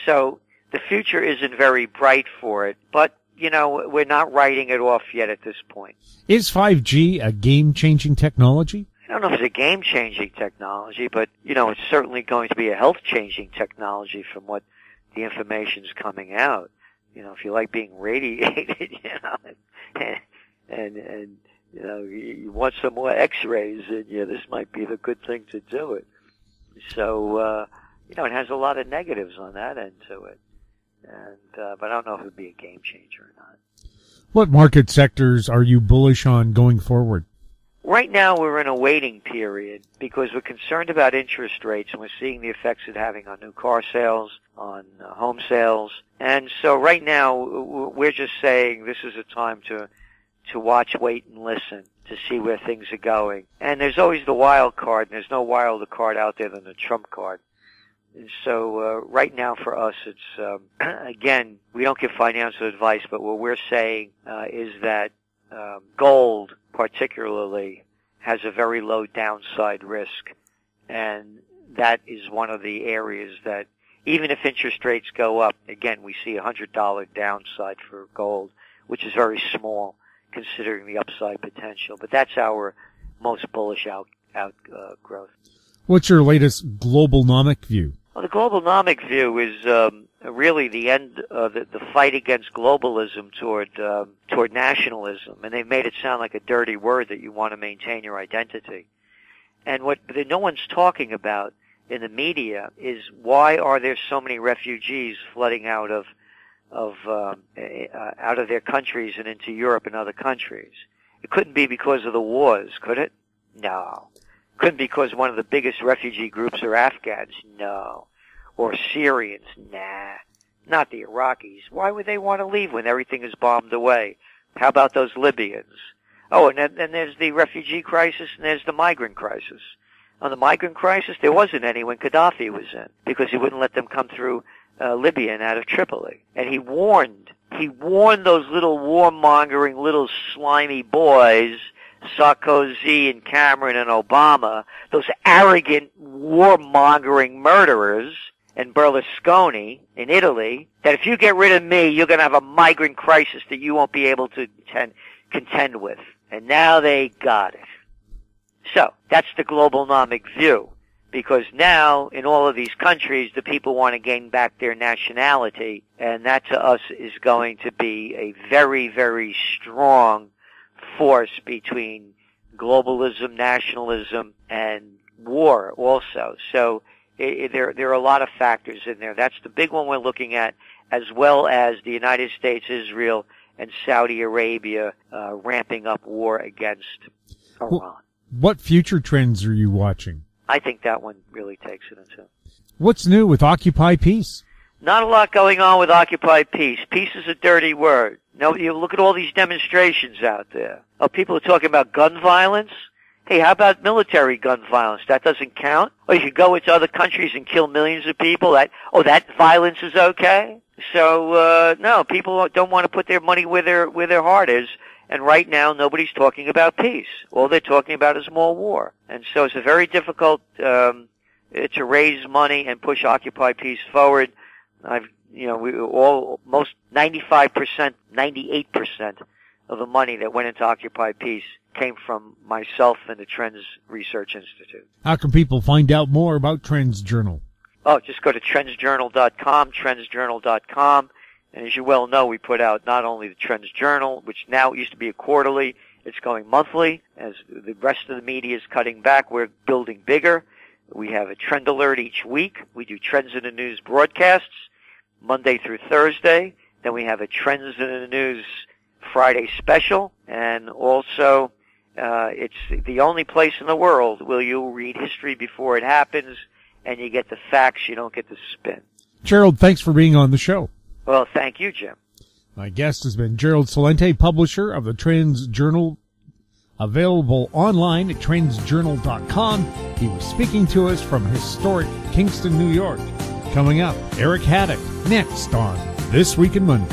So the future isn't very bright for it, but, we're not writing it off yet at this point. Is 5G a game-changing technology? I don't know if it's a game-changing technology, but, it's certainly going to be a health-changing technology from what the information's coming out. If you like being radiated, and you want some more X-rays in you, this might be the good thing to do it. So, it has a lot of negatives on that end to it. But I don't know if it would be a game changer or not. What market sectors are you bullish on going forward? Right now we're in a waiting period because we're concerned about interest rates, and we're seeing the effects it's having on new car sales, on home sales. And so right now we're just saying this is a time to watch, wait, and listen to see where things are going. And there's always the wild card, and there's no wilder card out there than the trump card. And so right now for us, it's again, we don't give financial advice, but what we're saying is that gold particularly has a very low downside risk, and that is one of the areas that even if interest rates go up, again, we see $100 downside for gold, which is very small considering the upside potential. But that's our most bullish outgrowth. What's your latest globalnomic view? Well, the globalnomic view is really the end of the fight against globalism toward nationalism, and they've made it sound like a dirty word that you want to maintain your identity. And what no one's talking about in the media is why are there so many refugees flooding out of their countries and into Europe and other countries? It couldn't be because of the wars, could it? No. Couldn't be because one of the biggest refugee groups are Afghans? No. Or Syrians? Nah. Not the Iraqis. Why would they want to leave when everything is bombed away? How about those Libyans? Oh, and then there's the refugee crisis and there's the migrant crisis. On the migrant crisis, there wasn't any when Gaddafi was in, because he wouldn't let them come through Libya and out of Tripoli. And he warned those little warmongering, little slimy boys, Sarkozy and Cameron and Obama, those arrogant warmongering murderers, and Berlusconi in Italy, that if you get rid of me, you're going to have a migrant crisis that you won't be able to contend with. And now they got it. So, that's the globalnomic view. Because now, in all of these countries, the people want to gain back their nationality, and that to us is going to be a very, very strong force between globalism, nationalism, and war also. So there are a lot of factors in there. That's the big one we're looking at, as well as the United States, Israel, and Saudi Arabia ramping up war against Iran. What future trends are you watching? I think that one really takes it into. What's new with Occupy Peace? Not a lot going on with Occupy Peace. Peace is a dirty word. No, you look at all these demonstrations out there. Oh, people are talking about gun violence. Hey, how about military gun violence? That doesn't count. Or you could go into other countries and kill millions of people. That violence is okay. So no, people don't want to put their money where their heart is. And right now, nobody's talking about peace. All they're talking about is more war. And so it's a very difficult to raise money and push Occupy Peace forward. Most 95%, 98% of the money that went into Occupy Peace came from myself and the Trends Research Institute. How can people find out more about Trends Journal? Oh, just go to trendsjournal.com, trendsjournal.com. And as you well know, we put out not only the Trends Journal, which now used to be a quarterly, it's going monthly. As the rest of the media is cutting back, we're building bigger. We have a trend alert each week. We do Trends in the News broadcasts Monday through Thursday. Then we have a Trends in the News Friday special. And also, it's the only place in the world where you'll read history before it happens, and you get the facts, you don't get the spin. Gerald, thanks for being on the show. Well, thank you, Jim. My guest has been Gerald Celente, publisher of the Trends Journal Available online at trendsjournal.com. He was speaking to us from historic Kingston, New York. Coming up, Eric Hadik, next on This Week in Money.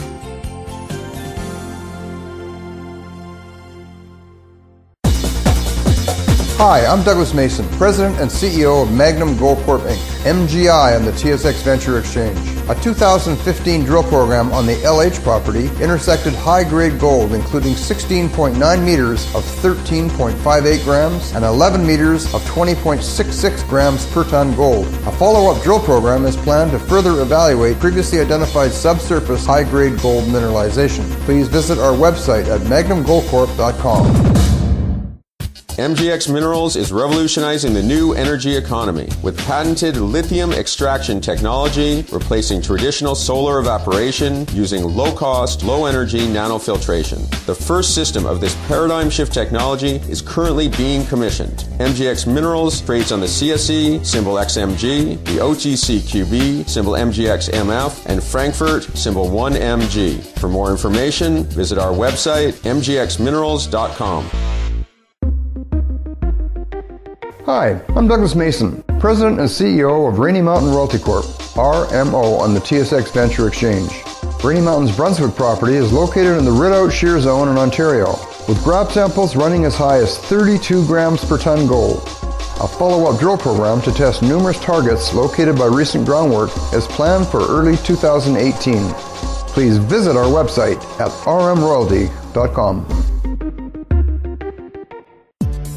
Hi, I'm Douglas Mason, President and CEO of Magnum Gold Corp. Inc., MGI on the TSX Venture Exchange. A 2015 drill program on the LH property intersected high-grade gold, including 16.9 meters of 13.58 grams and 11 meters of 20.66 grams per ton gold. A follow-up drill program is planned to further evaluate previously identified subsurface high-grade gold mineralization. Please visit our website at magnumgoldcorp.com. MGX Minerals is revolutionizing the new energy economy with patented lithium extraction technology, replacing traditional solar evaporation using low-cost, low-energy nanofiltration. The first system of this paradigm shift technology is currently being commissioned. MGX Minerals trades on the CSE, symbol XMG, the OTCQB, symbol MGXMF, and Frankfurt, symbol 1MG. For more information, visit our website, mgxminerals.com. Hi, I'm Douglas Mason, President and CEO of Rainy Mountain Royalty Corp., RMO, on the TSX Venture Exchange. Rainy Mountain's Brunswick property is located in the Rideout Shear Zone in Ontario, with grab samples running as high as 32 grams per ton gold. A follow-up drill program to test numerous targets located by recent groundwork is planned for early 2018. Please visit our website at rmroyalty.com.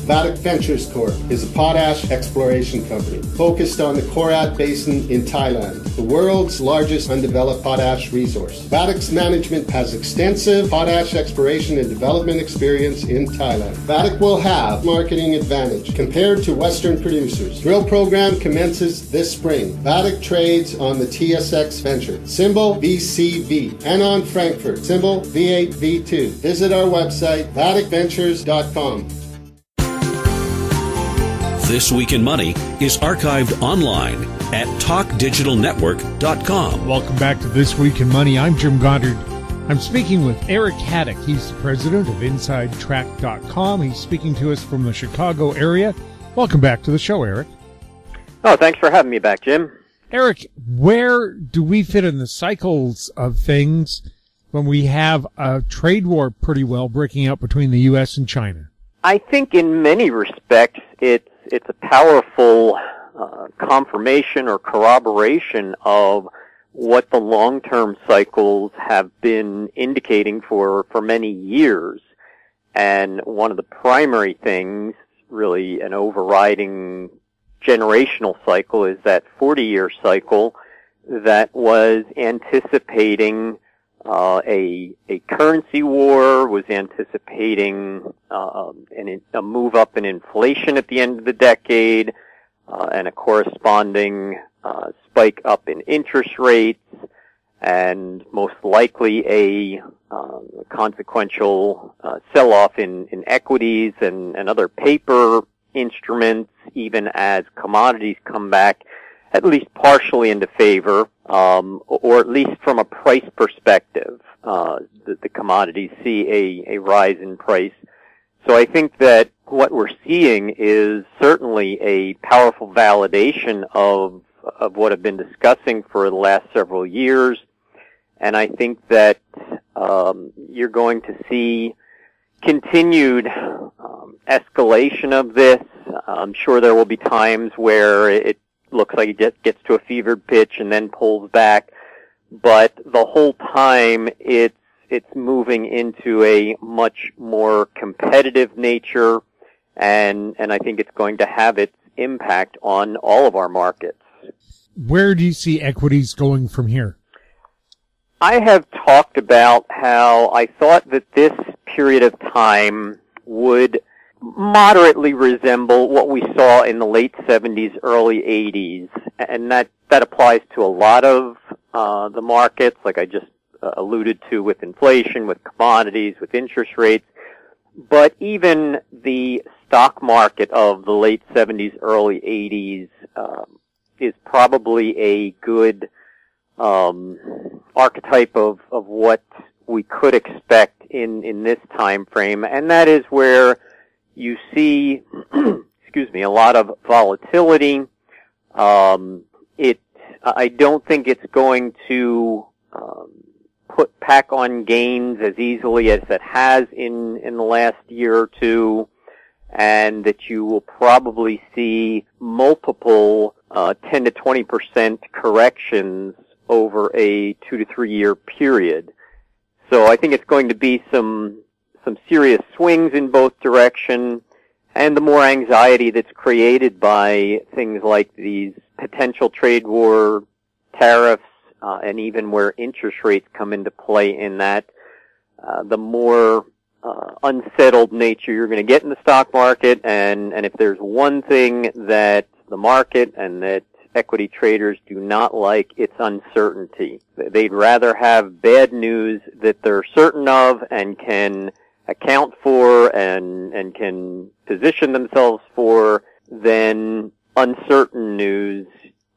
Vatic Ventures Corp. is a potash exploration company focused on the Korat Basin in Thailand, the world's largest undeveloped potash resource. Vatic's management has extensive potash exploration and development experience in Thailand. Vatic will have marketing advantage compared to Western producers. Drill program commences this spring. Vatic trades on the TSX Venture, symbol VCV, and on Frankfurt, symbol V8V2. Visit our website, vaticventures.com. This Week in Money is archived online at talkdigitalnetwork.com. Welcome back to This Week in Money. I'm Jim Goddard. I'm speaking with Eric Hadik. He's the president of InsideTrack.com. He's speaking to us from the Chicago area. Welcome back to the show, Eric. Oh, thanks for having me back, Jim. Eric, where do we fit in the cycles of things when we have a trade war pretty well breaking out between the U.S. and China? I think in many respects it's a powerful confirmation or corroboration of what the long-term cycles have been indicating for many years. And one of the primary things, really an overriding generational cycle, is that 40-year cycle that was anticipating a currency war, was anticipating a move up in inflation at the end of the decade, and a corresponding spike up in interest rates, and most likely a consequential sell-off in equities and other paper instruments, even as commodities come back at least partially into favor, or at least from a price perspective, the commodities see a rise in price. So I think that what we're seeing is certainly a powerful validation of what I've been discussing for the last several years, and I think that you're going to see continued escalation of this. I'm sure there will be times where it looks like it gets to a fevered pitch and then pulls back, but the whole time it's moving into a much more competitive nature, and I think it's going to have its impact on all of our markets. Where do you see equities going from here? I have talked about how I thought that this period of time would moderately resemble what we saw in the late 70s, early 80s, and that applies to a lot of the markets, like I just alluded to, with inflation, with commodities, with interest rates. But even the stock market of the late 70s, early 80s is probably a good archetype of what we could expect in this time frame, and that is where you see, excuse me, a lot of volatility. I don't think it's going to pack on gains as easily as it has in the last year or two, and that you will probably see multiple 10 to 20% corrections over a 2 to 3 year period. So I think it's going to be some serious swings in both direction, and the more anxiety that's created by things like these potential trade war, tariffs, and even where interest rates come into play in that, the more unsettled nature you're going to get in the stock market. And if there's one thing that the market and that equity traders do not like, it's uncertainty. They'd rather have bad news that they're certain of and can account for and can position themselves for than uncertain news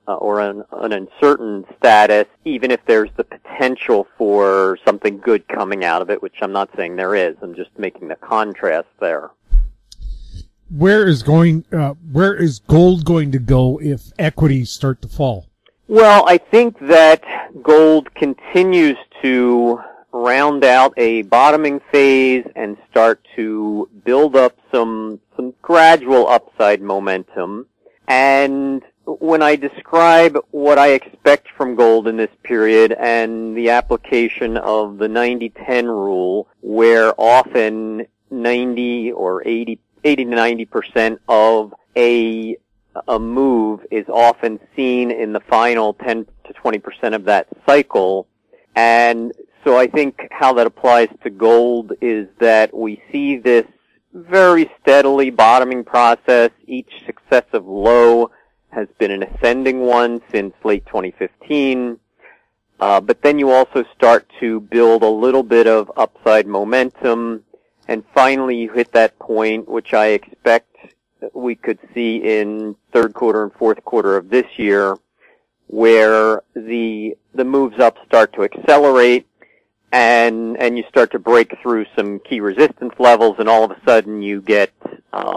or an uncertain status, even if there's the potential for something good coming out of it, which I'm not saying there is. I'm just making the contrast there. Where is gold going to go if equities start to fall? Well, I think that gold continues to round out a bottoming phase and start to build up some gradual upside momentum. And when I describe what I expect from gold in this period and the application of the 90-10 rule, where often 90 or 80 to 90% of a move is often seen in the final 10 to 20% of that cycle. And so I think how that applies to gold is that we see this very steadily bottoming process. Each successive low has been an ascending one since late 2015. But then you also start to build a little bit of upside momentum. And finally you hit that point, which I expect we could see in third quarter and fourth quarter of this year, where the moves up start to accelerate and you start to break through some key resistance levels, and all of a sudden you get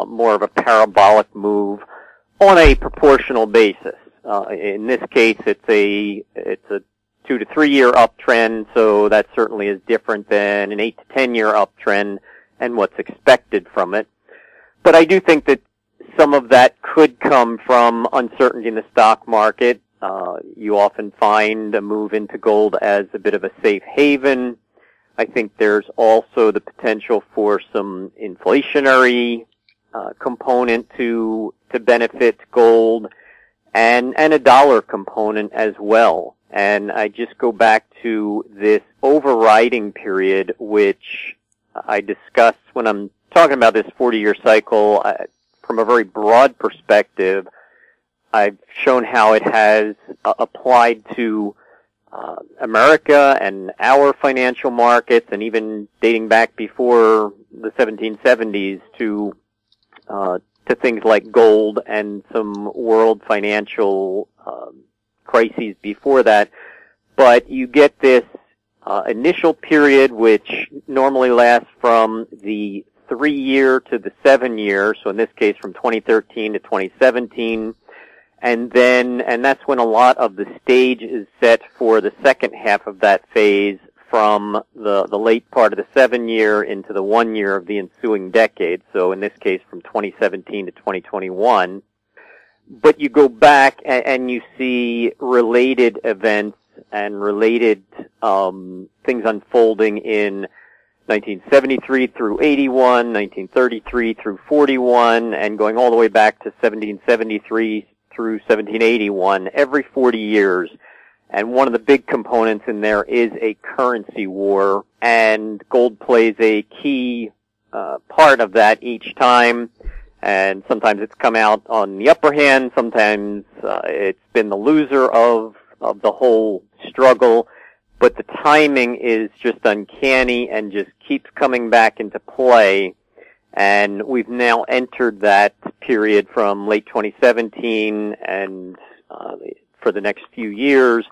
more of a parabolic move on a proportional basis. In this case, it's a 2 to 3 year uptrend, so that certainly is different than an 8 to 10 year uptrend and what's expected from it. But I do think that some of that could come from uncertainty in the stock market. You often find a move into gold as a bit of a safe haven. I think there's also the potential for some inflationary component to benefit gold, and a dollar component as well. And I just go back to this overriding period, which I discuss when I'm talking about this 40-year cycle from a very broad perspective. I've shown how it has applied to America and our financial markets, and even dating back before the 1770s to things like gold and some world financial crises before that. But you get this initial period, which normally lasts from the 3 year to the 7 year, so in this case from 2013 to 2017. And that's when a lot of the stage is set for the second half of that phase, from the late part of the 7 year into the 1 year of the ensuing decade. So in this case from 2017 to 2021. But you go back and you see related events and related things unfolding in 1973 through 81, 1933 through 41, and going all the way back to 1773 through 1781, every 40 years. And one of the big components in there is a currency war, and gold plays a key part of that each time. And sometimes it's come out on the upper hand, sometimes it's been the loser of the whole struggle. But the timing is just uncanny and just keeps coming back into play. And we've now entered that period from late 2017 and for the next few years,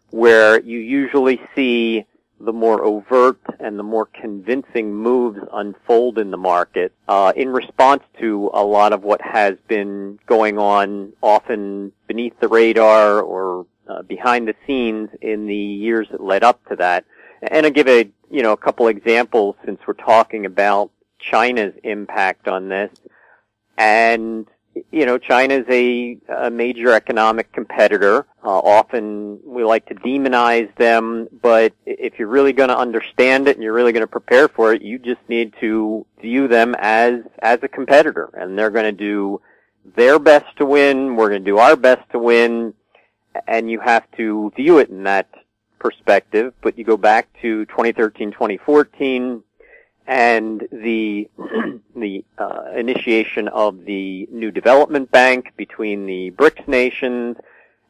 where you usually see the more overt and the more convincing moves unfold in the market in response to a lot of what has been going on, often beneath the radar or behind the scenes in the years that led up to that. And I'll give a couple examples since we're talking about China's impact on this. And China's a major economic competitor. Often we like to demonize them, but if you're really going to understand it and you're really going to prepare for it, you just need to view them as a competitor. And they're going to do their best to win. We're going to do our best to win. And you have to view it in that perspective. But you go back to 2013, 2014, and the initiation of the new development bank between the BRICS nations,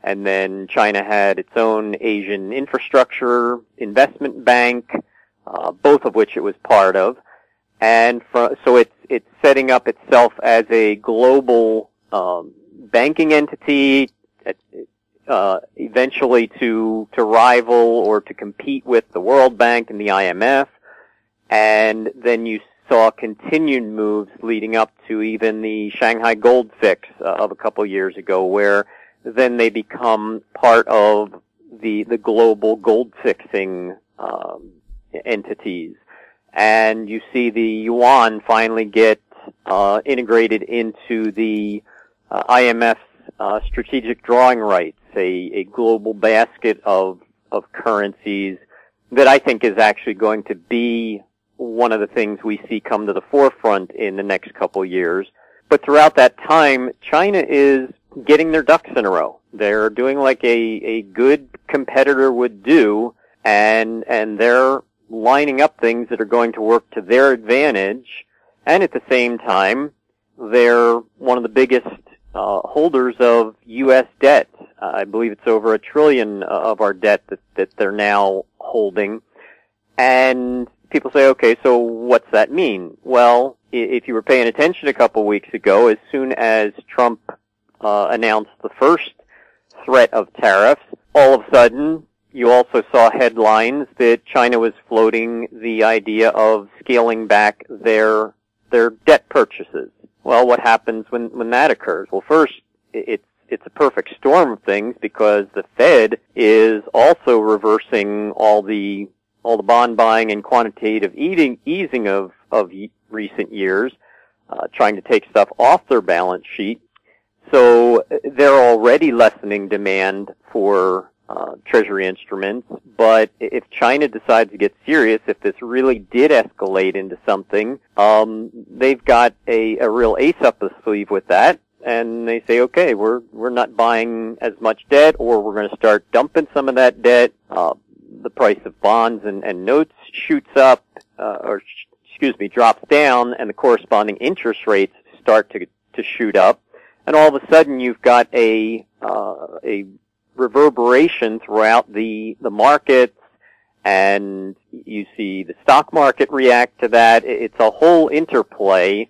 and then China had its own Asian infrastructure investment bank, both of which it was part of, and so it's setting up itself as a global banking entity, eventually to rival or to compete with the World Bank and the IMF. And then you saw continued moves leading up to even the Shanghai gold fix of a couple years ago, where then they become part of the global gold fixing entities. And you see the yuan finally get integrated into the IMF's strategic drawing rights, a global basket of currencies that I think is actually going to be one of the things we see come to the forefront in the next couple years. But throughout that time, China is getting their ducks in a row. They're doing like a good competitor would do, and they're lining up things that are going to work to their advantage. And at the same time, they're one of the biggest holders of U.S. debt. I believe it's over $1 trillion of our debt that they're now holding. And people say, okay, so what's that mean? Well, if you were paying attention a couple weeks ago, as soon as Trump announced the first threat of tariffs, all of a sudden you also saw headlines that China was floating the idea of scaling back their debt purchases. Well, what happens when that occurs? Well, first, it's a perfect storm of things because the Fed is also reversing all the bond buying and quantitative easing of recent years, trying to take stuff off their balance sheet. So they're already lessening demand for treasury instruments. But if China decides to get serious, if this really did escalate into something, they've got a real ace up the sleeve with that. And they say, okay, we're not buying as much debt, or we're going to start dumping some of that debt. The price of bonds and notes shoots up, drops down, and the corresponding interest rates start to shoot up. And all of a sudden you've got a reverberation throughout the markets, and you see the stock market react to that. It's a whole interplay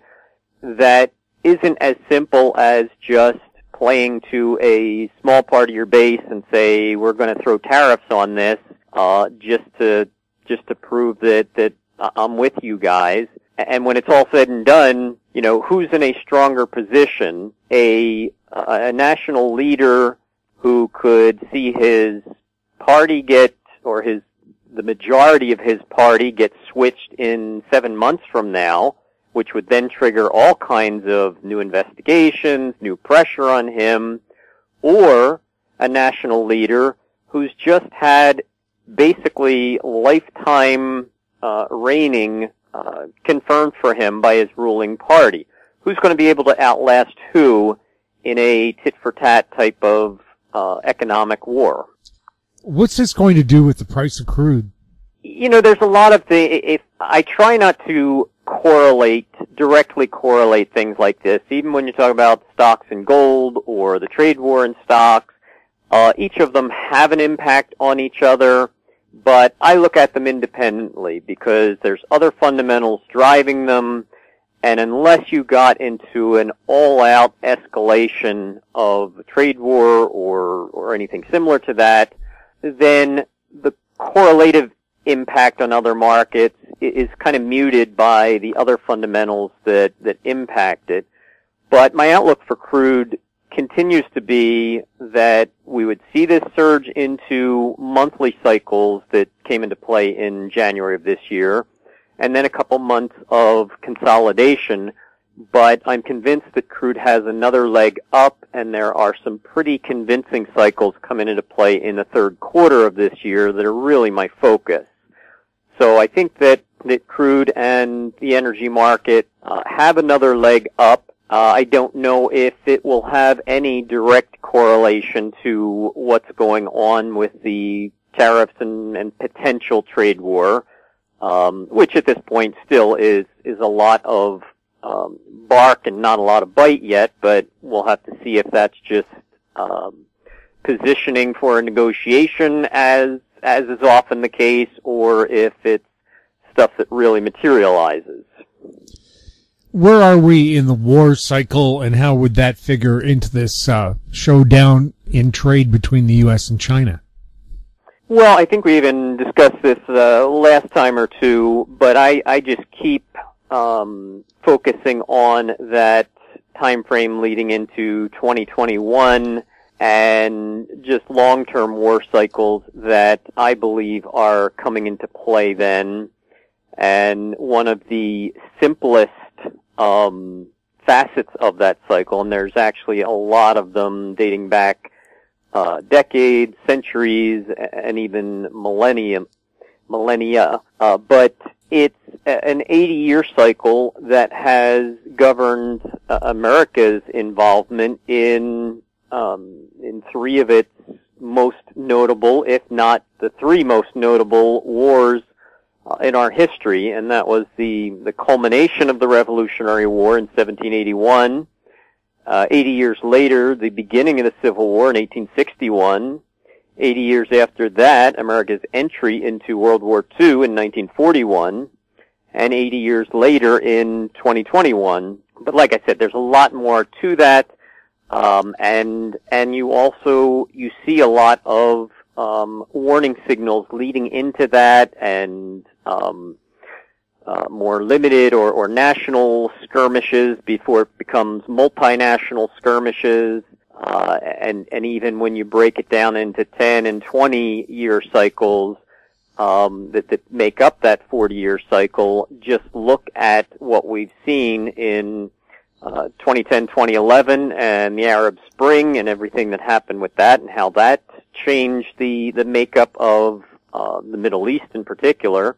that isn't as simple as just playing to a small part of your base and say, we're going to throw tariffs on this, just to prove that I'm with you guys. And when it's all said and done, who's in a stronger position? A national leader who could see his party the majority of his party get switched in 7 months from now, which would then trigger all kinds of new investigations, new pressure on him, or a national leader who's just had basically lifetime reigning confirmed for him by his ruling party. Who's going to be able to outlast who in a tit-for-tat type of economic war? What's this going to do with the price of crude? There's a lot of things. I try not to directly correlate things like this, even when you talk about stocks in gold or the trade war in stocks. Each of them have an impact on each other, but I look at them independently because there's other fundamentals driving them, and unless you got into an all-out escalation of a trade war or anything similar to that, then the correlative impact on other markets is kind of muted by the other fundamentals that impact it. But my outlook for crude continues to be that we would see this surge into monthly cycles that came into play in January of this year, and then a couple months of consolidation. But I'm convinced that crude has another leg up, and there are some pretty convincing cycles coming into play in the third quarter of this year that are really my focus. So I think that crude and the energy market have another leg up. I don't know if it will have any direct correlation to what's going on with the tariffs and potential trade war, which at this point still is a lot of bark and not a lot of bite yet, but we'll have to see if that's just positioning for a negotiation as is often the case, or if it's stuff that really materializes. Where are we in the war cycle, and how would that figure into this showdown in trade between the U.S. and China? Well, I think we even discussed this last time or two, but I just keep focusing on that time frame leading into 2021 and just long-term war cycles that I believe are coming into play then. And one of the simplest facets of that cycle, and there's actually a lot of them dating back decades, centuries, and even millennia, but it's an 80-year cycle that has governed America's involvement in three of its most notable, if not the three most notable wars in our history, and that was the culmination of the Revolutionary War in 1781, 80 years later, the beginning of the Civil War in 1861, 80 years after that, America's entry into World War II in 1941, and 80 years later in 2021. But like I said, there's a lot more to that, and you see a lot of warning signals leading into that, and more limited or national skirmishes before it becomes multinational skirmishes, and even when you break it down into 10 and 20-year cycles that make up that 40-year cycle, just look at what we've seen in 2010, 2011, and the Arab Spring and everything that happened with that, and how that changed the makeup of the Middle East in particular.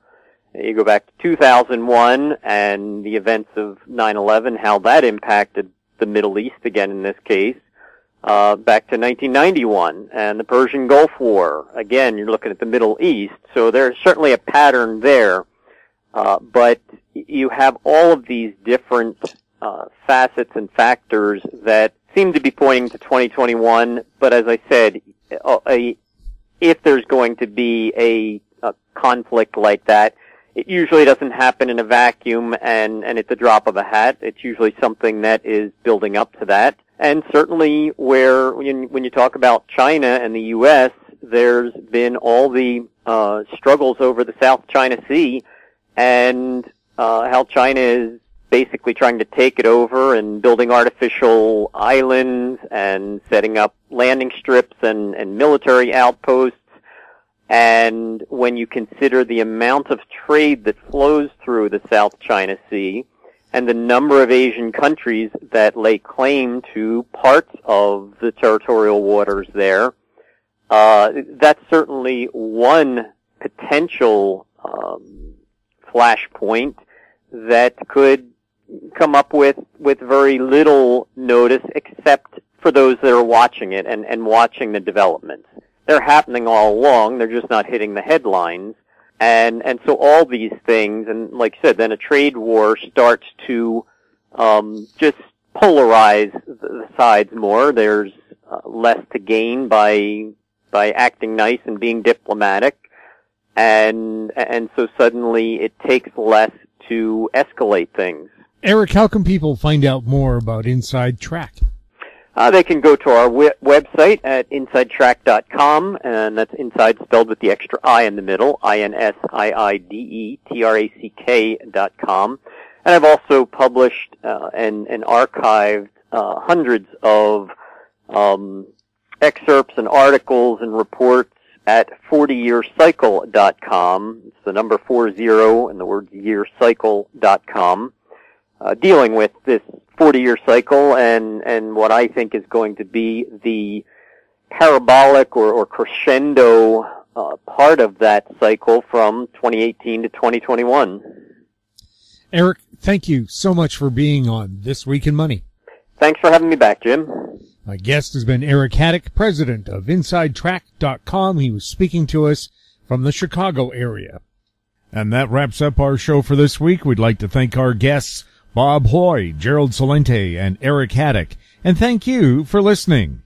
You go back to 2001 and the events of 9/11, how that impacted the Middle East again in this case. Back to 1991 and the Persian Gulf War. Again, you're looking at the Middle East, so there's certainly a pattern there. But you have all of these different facets and factors that seem to be pointing to 2021. But as I said, if there's going to be a conflict like that, it usually doesn't happen in a vacuum and at the drop of a hat. It's usually something that is building up to that. And certainly when you talk about China and the U.S., there's been all the struggles over the South China Sea, and how China is basically trying to take it over and building artificial islands and setting up landing strips and military outposts. And when you consider the amount of trade that flows through the South China Sea and the number of Asian countries that lay claim to parts of the territorial waters there, that's certainly one potential flashpoint that could come up with very little notice except for those that are watching it and watching the developments. They're happening all along, they're just not hitting the headlines. And so all these things, and like I said, then a trade war starts to just polarize the sides more. There's less to gain by acting nice and being diplomatic, and so suddenly it takes less to escalate things. Eric, how can people find out more about Inside Track? They can go to our website at insidetrack.com, and that's inside spelled with the extra I in the middle, INSIIDETRACK.com. And I've also published and archived hundreds of excerpts and articles and reports at 40yearcycle.com. It's the number 40 and the word yearcycle.com, dealing with this 40-year cycle and what I think is going to be the parabolic or crescendo part of that cycle from 2018 to 2021. Eric, thank you so much for being on This Week in Money. Thanks for having me back, Jim. My guest has been Eric Hadik, president of InsideTrack.com. He was speaking to us from the Chicago area. And that wraps up our show for this week. We'd like to thank our guests, Bob Hoye, Gerald Celente, and Eric Hadik. And thank you for listening.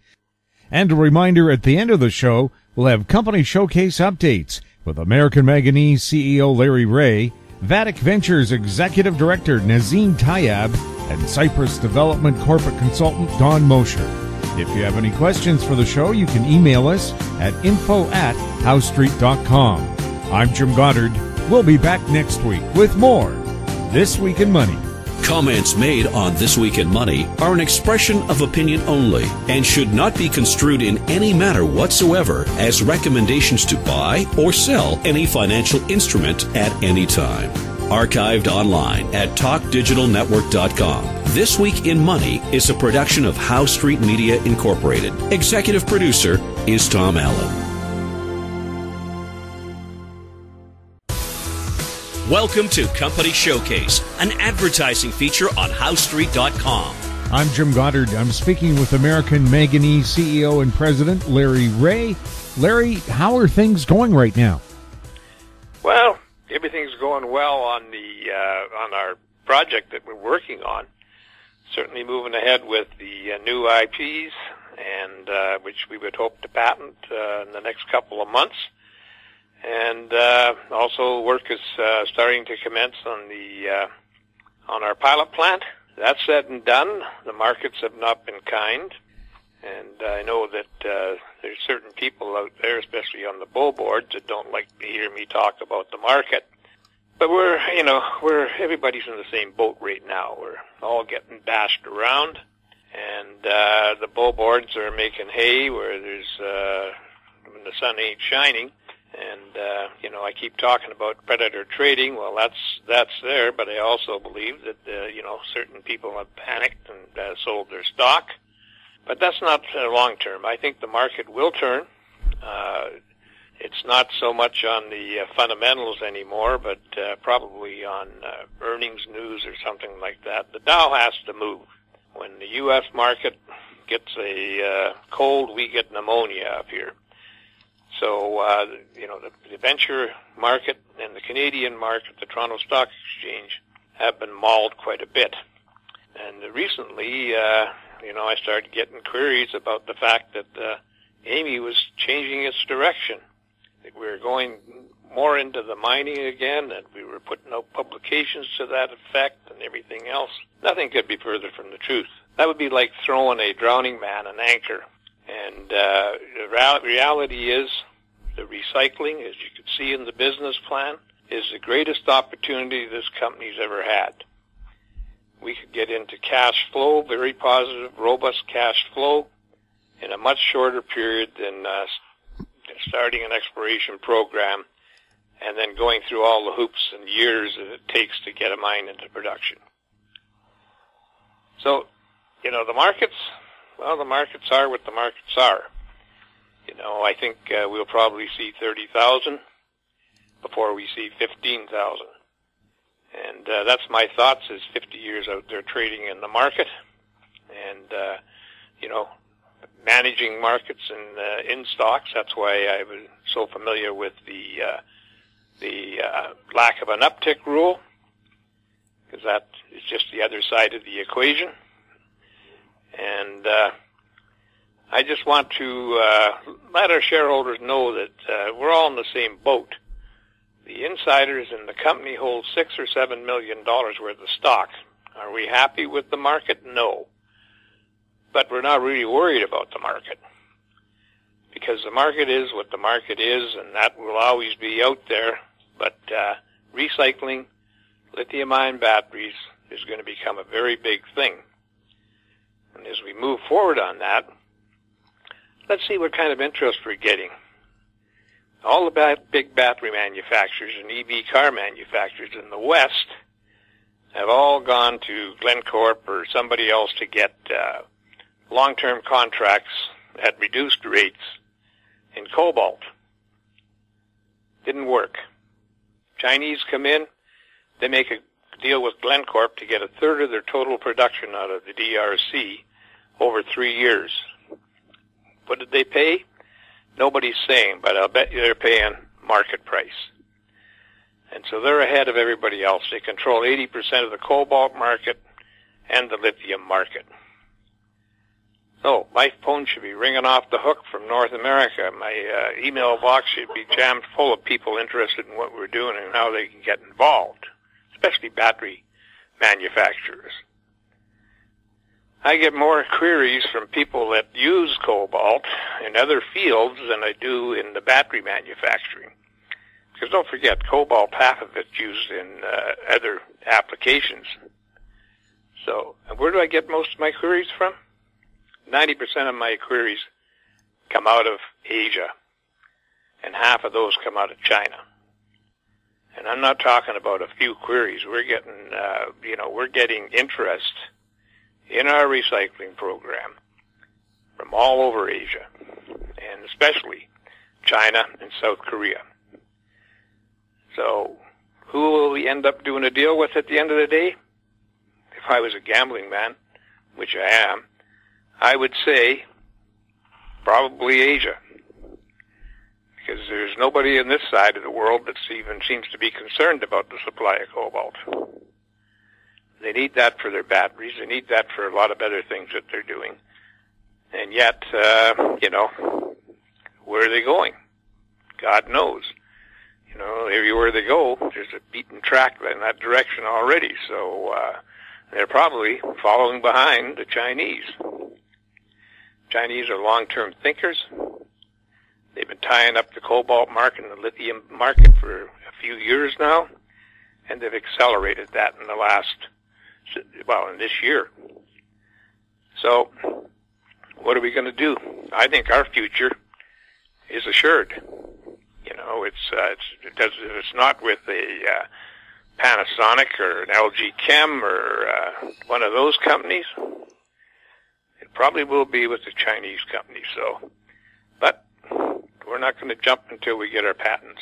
And a reminder, at the end of the show, we'll have company showcase updates with American Manganese CEO Larry Reaugh, Vatic Ventures Executive Director Nasim Tyab, and Cypress Development Corporate Consultant Don Mosher. If you have any questions for the show, you can email us at info@howstreet.com. I'm Jim Goddard. We'll be back next week with more This Week in Money. Comments made on This Week in Money are an expression of opinion only and should not be construed in any manner whatsoever as recommendations to buy or sell any financial instrument at any time. Archived online at TalkDigitalNetwork.com. This Week in Money is a production of Howe Street Media Incorporated. Executive producer is Tom Allen. Welcome to Company Showcase, an advertising feature on HoweStreet.com. I'm Jim Goddard. I'm speaking with American Manganese CEO and President Larry Reaugh. Larry, how are things going right now? Well, everything's going well on our project that we're working on. Certainly moving ahead with the new IPs, and which we would hope to patent in the next couple of months. And also work is starting to commence on our pilot plant. That said and done, the markets have not been kind, and I know that there's certain people out there, especially on the bull boards, that don't like to hear me talk about the market. But everybody's in the same boat right now. We're all getting bashed around, and the bull boards are making hay where there's when the sun ain't shining. And I keep talking about predator trading. Well, that's there, but I also believe that certain people have panicked and sold their stock. But that's not long term. I think the market will turn. It's not so much on the fundamentals anymore, but probably on earnings news or something like that. The Dow has to move. When the U.S. market gets a cold, we get pneumonia up here. So, the venture market and the Canadian market, the Toronto Stock Exchange, have been mauled quite a bit. And recently, I started getting queries about the fact that AMY was changing its direction, that we were going more into the mining again, and we were putting out publications to that effect and everything else. Nothing could be further from the truth. That would be like throwing a drowning man an anchor. And the reality is the recycling, as you can see in the business plan, is the greatest opportunity this company's ever had. We could get into cash flow, very positive, robust cash flow, in a much shorter period than starting an exploration program and then going through all the hoops and years that it takes to get a mine into production. So, the markets are what the markets are. I think we'll probably see 30,000 before we see 15,000. And that's my thoughts, is 50 years out there trading in the market and, managing markets and in stocks. That's why I was so familiar with the lack of an uptick rule, because that is just the other side of the equation. And I just want to let our shareholders know that we're all in the same boat. The insiders in the company hold $6 or $7 million worth of stock. Are we happy with the market? No. But we're not really worried about the market, because the market is what the market is, and that will always be out there. But recycling lithium-ion batteries is going to become a very big thing. And as we move forward on that, let's see what kind of interest we're getting. All the big battery manufacturers and EV car manufacturers in the West have all gone to Corp or somebody else to get long-term contracts at reduced rates in cobalt. Didn't work. Chinese come in, they make a deal with Corp to get a third of their total production out of the DRC over 3 years. What did they pay? Nobody's saying, but I'll bet you they're paying market price. And so they're ahead of everybody else. They control 80% of the cobalt market and the lithium market. So my phone should be ringing off the hook from North America. My email box should be jammed full of people interested in what we're doing and how they can get involved, especially battery manufacturers. I get more queries from people that use cobalt in other fields than I do in the battery manufacturing. Because don't forget, cobalt, half of it's used in other applications. So where do I get most of my queries from? 90% of my queries come out of Asia, and half of those come out of China. And I'm not talking about a few queries. We're getting, we're getting interest in our recycling program from all over Asia, and especially China and South Korea. So who will we end up doing a deal with at the end of the day? If I was a gambling man, which I am, I would say probably Asia, because there's nobody in this side of the world that even seems to be concerned about the supply of cobalt. They need that for their batteries. They need that for a lot of other things that they're doing. And yet, where are they going? God knows. Everywhere they go, there's a beaten track in that direction already. So they're probably following behind the Chinese. Chinese are long-term thinkers. They've been tying up the cobalt market and the lithium market for a few years now, and they've accelerated that in in this year. So what are we going to do? I think our future is assured. It's not with a Panasonic or an LG Chem or one of those companies. It probably will be with the Chinese company. But we're not going to jump until we get our patents.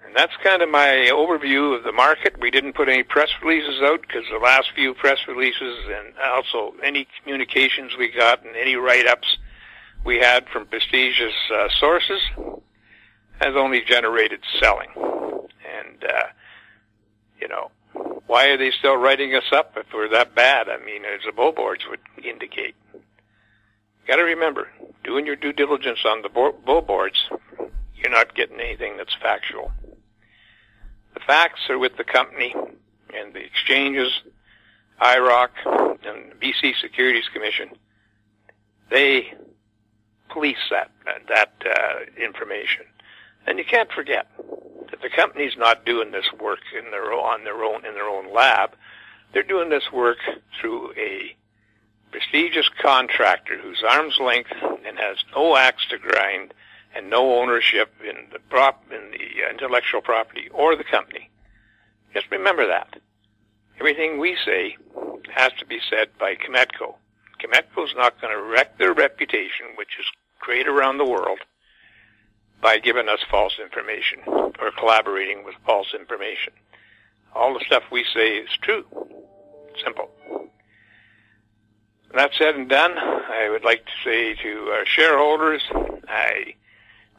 And that's kind of my overview of the market. We didn't put any press releases out because the last few press releases and also any communications we got and any write-ups we had from prestigious sources has only generated selling. And, why are they still writing us up if we're that bad? I mean, as the billboards would indicate. You got to remember, doing your due diligence on the billboards, you're not getting anything that's factual. The facts are with the company and the exchanges, IROC, and the BC Securities Commission. They police that information. And you can't forget that the company's not doing this work in their own lab. They're doing this work through a prestigious contractor who's arm's length and has no axe to grind and no ownership in the intellectual property or the company. Just remember that. Everything we say has to be said by Cometco. Cometco's not going to wreck their reputation, which is great around the world, by giving us false information or collaborating with false information. All the stuff we say is true. Simple. That said and done, I would like to say to our shareholders, I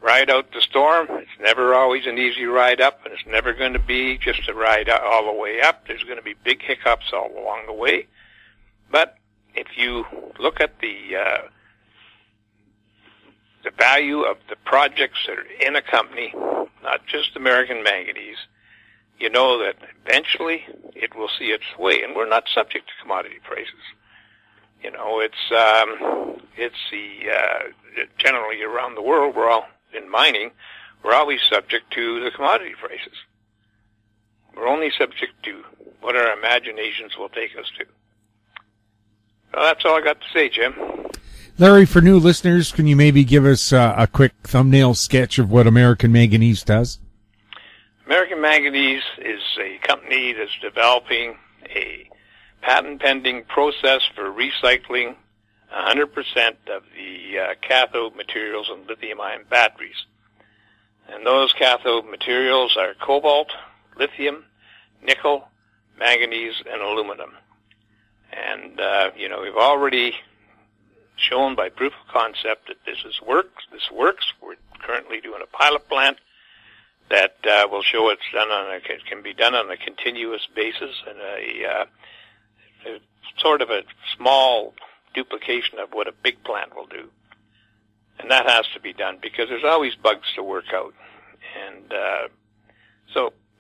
ride out the storm. It's never always an easy ride up, and it's never going to be just a ride all the way up. There's going to be big hiccups all along the way. But if you look at the value of the projects that are in a company, not just American Manganese, you know that eventually it will see its way. And we're not subject to commodity prices. It's generally around the world, in mining, we're always subject to the commodity prices. We're only subject to what our imaginations will take us to. Well, that's all I got to say, Jim. Larry, for new listeners, can you maybe give us a quick thumbnail sketch of what American Manganese does? American Manganese is a company that's developing a patent-pending process for recycling 100% of the cathode materials in lithium-ion batteries. And those cathode materials are cobalt, lithium, nickel, manganese, and aluminum. And, we've already shown by proof of concept that this works. We're currently doing a pilot plant that will show it can be done on a continuous basis and a sort of a small duplication of what a big plant will do. And that has to be done because there's always bugs to work out. And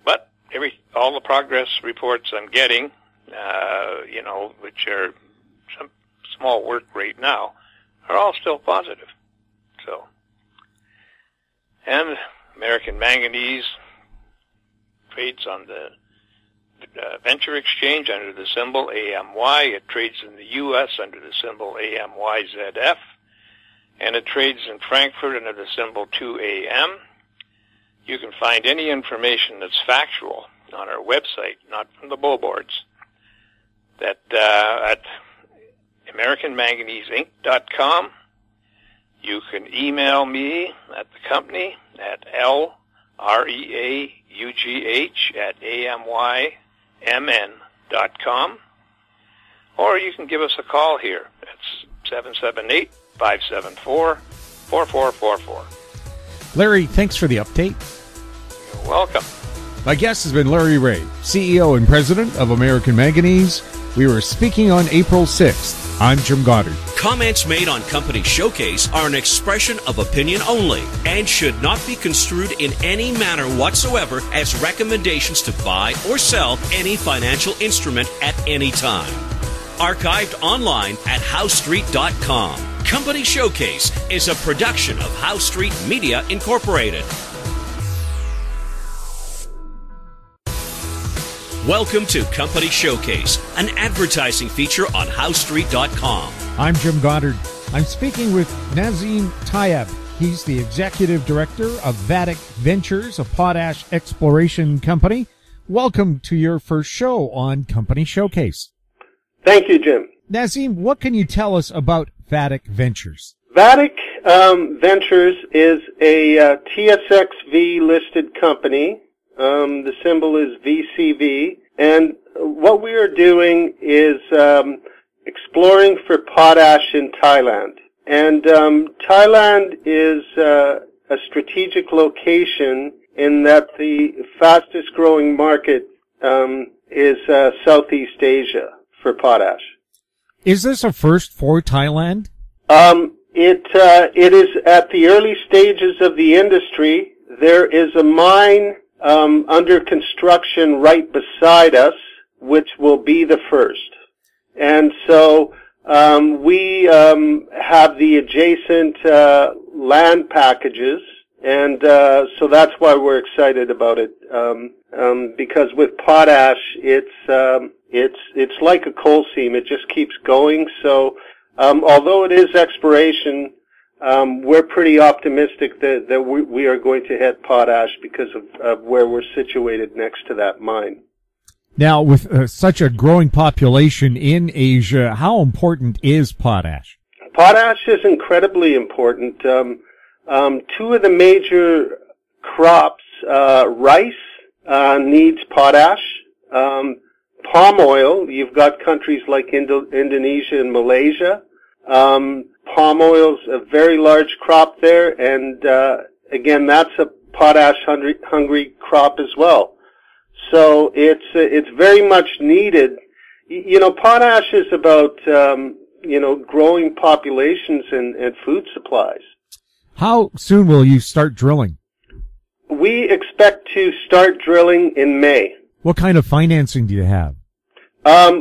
but all the progress reports I'm getting, which are some small work right now, are all still positive. So, and American Manganese trades on the Venture Exchange under the symbol AMY. It trades in the U.S. under the symbol AMYZF. And it trades in Frankfurt under the symbol 2AM. You can find any information that's factual on our website, not from the billboards, that at AmericanManganeseInc.com. You can email me at the company at LREAUGH@AMYMN.com, or you can give us a call here. It's 778-574-4444. Larry, thanks for the update. You're welcome. My guest has been Larry Reaugh, CEO and President of American Manganese. We were speaking on April 6th. I'm Jim Goddard. Comments made on Company Showcase are an expression of opinion only and should not be construed in any manner whatsoever as recommendations to buy or sell any financial instrument at any time. Archived online at HowStreet.com. Company Showcase is a production of How Street Media Incorporated. Welcome to Company Showcase, an advertising feature on HowStreet.com. I'm Jim Goddard. I'm speaking with Nasim Tyab. He's the Executive Director of Vatic Ventures, a potash exploration company. Welcome to your first show on Company Showcase. Thank you, Jim. Nasim, what can you tell us about Vatic Ventures? Vatic Ventures is a TSX.V listed company. The symbol is VCV, and what we are doing is exploring for potash in Thailand. And Thailand is a strategic location in that the fastest growing market is Southeast Asia for potash. Is this a first for Thailand? It is at the early stages of the industry. There is a mine under construction right beside us, which will be the first. And so we have the adjacent land packages, and so that's why we're excited about it. Because with potash, it's like a coal seam; it just keeps going. So although it is exploration, we're pretty optimistic that we are going to hit potash because of where we're situated next to that mine. Now, with such a growing population in Asia, how important is potash? Potash is incredibly important. Two of the major crops, rice needs potash. Palm oil, you've got countries like Indonesia and Malaysia. Palm oil's a very large crop there, and again, that's a potash-hungry crop as well. So it's very much needed. Potash is about growing populations and food supplies. How soon will you start drilling? We expect to start drilling in May. What kind of financing do you have?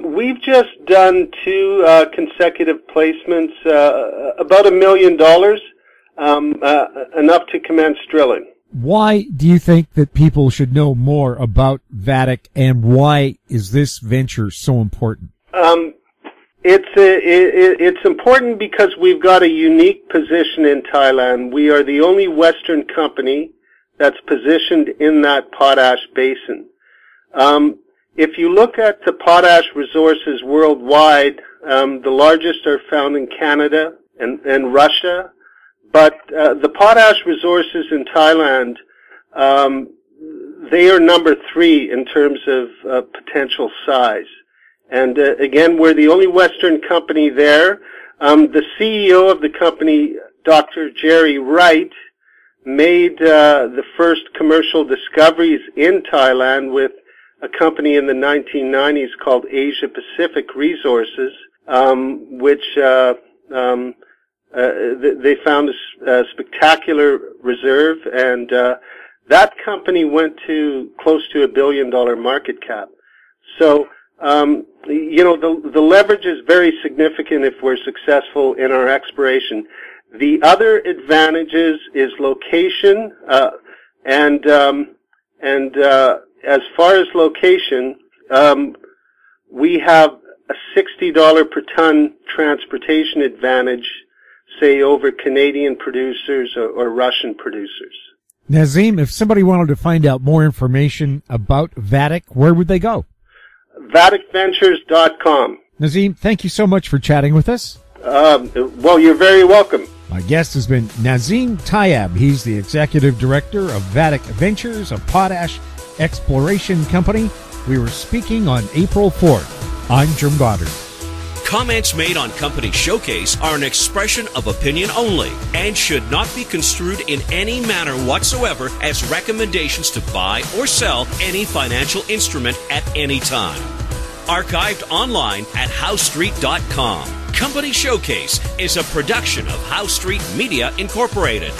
We've just done 2 consecutive placements, about $1 million, enough to commence drilling. Why do you think that people should know more about Vatic, and why is this venture so important? It's important because we've got a unique position in Thailand. We are the only Western company that's positioned in that potash basin. If you look at the potash resources worldwide, the largest are found in Canada and Russia, but the potash resources in Thailand, they are number 3 in terms of potential size. And again, we're the only Western company there. The CEO of the company, Dr. Jerry Wright, made the first commercial discoveries in Thailand with a company in the 1990s called Asia Pacific Resources, which they found a spectacular reserve, and that company went to close to $1 billion market cap. So the leverage is very significant if we're successful in our exploration. The other advantages is location, and as far as location, we have a $60 per ton transportation advantage, say, over Canadian producers or Russian producers. Nasim, if somebody wanted to find out more information about Vatic, where would they go? VaticVentures.com. Nasim, thank you so much for chatting with us. Well, you're very welcome. My guest has been Nasim Tyab. He's the executive director of Vatic Ventures, a potash exploration company. We were speaking on April 4th. I'm Jim Goddard. Comments made on Company Showcase are an expression of opinion only and should not be construed in any manner whatsoever as recommendations to buy or sell any financial instrument at any time. Archived online at HowStreet.com. Company Showcase is a production of How Street Media Incorporated.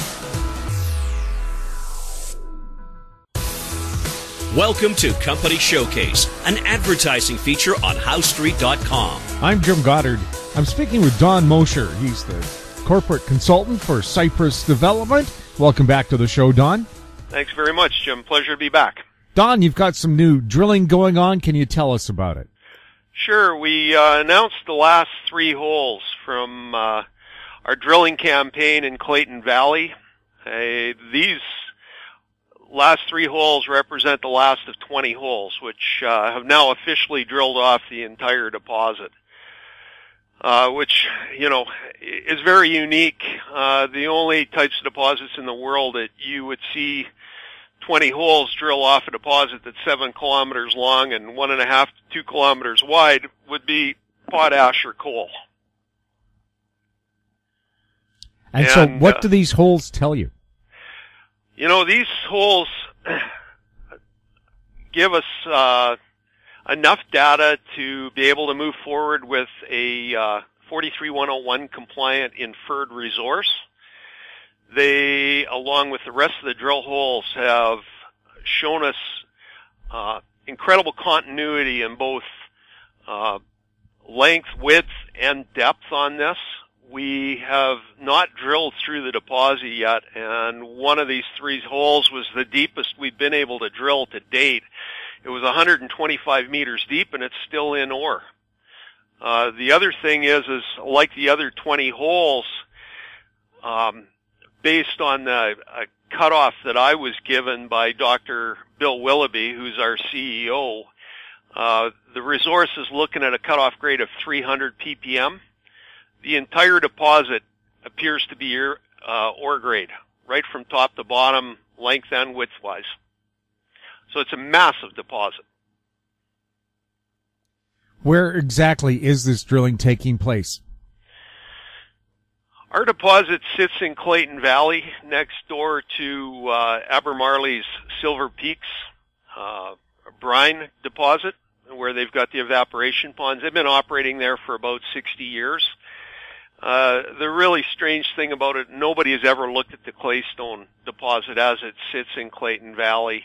Welcome to Company Showcase, an advertising feature on HowStreet.com. I'm Jim Goddard. I'm speaking with Don Mosher. He's the corporate consultant for Cypress Development. Welcome back to the show, Don. Thanks very much, Jim. Pleasure to be back. Don, you've got some new drilling going on. Can you tell us about it? Sure. We announced the last 3 holes from our drilling campaign in Clayton Valley. These last 3 holes represent the last of 20 holes, which have now officially drilled off the entire deposit, which, is very unique. The only types of deposits in the world that you would see 20 holes drill off a deposit that's 7 kilometers long and 1.5 to 2 kilometers wide would be potash or coal. And so what do these holes tell you? These holes give us enough data to be able to move forward with a 43101 compliant inferred resource. They, along with the rest of the drill holes, have shown us incredible continuity in both length, width, and depth on this. We have not drilled through the deposit yet, and one of these 3 holes was the deepest we've been able to drill to date. It was 125 meters deep, and it's still in ore. The other thing is like the other 20 holes, based on the cutoff that I was given by Dr. Bill Willoughby, who's our CEO, the resource is looking at a cutoff grade of 300 ppm. The entire deposit appears to be ore grade, right from top to bottom, length and width-wise. So it's a massive deposit. Where exactly is this drilling taking place? Our deposit sits in Clayton Valley, next door to Abermarley's Silver Peaks brine deposit, where they've got the evaporation ponds. They've been operating there for about 60 years. The really strange thing about it, nobody has ever looked at the claystone deposit as it sits in Clayton Valley.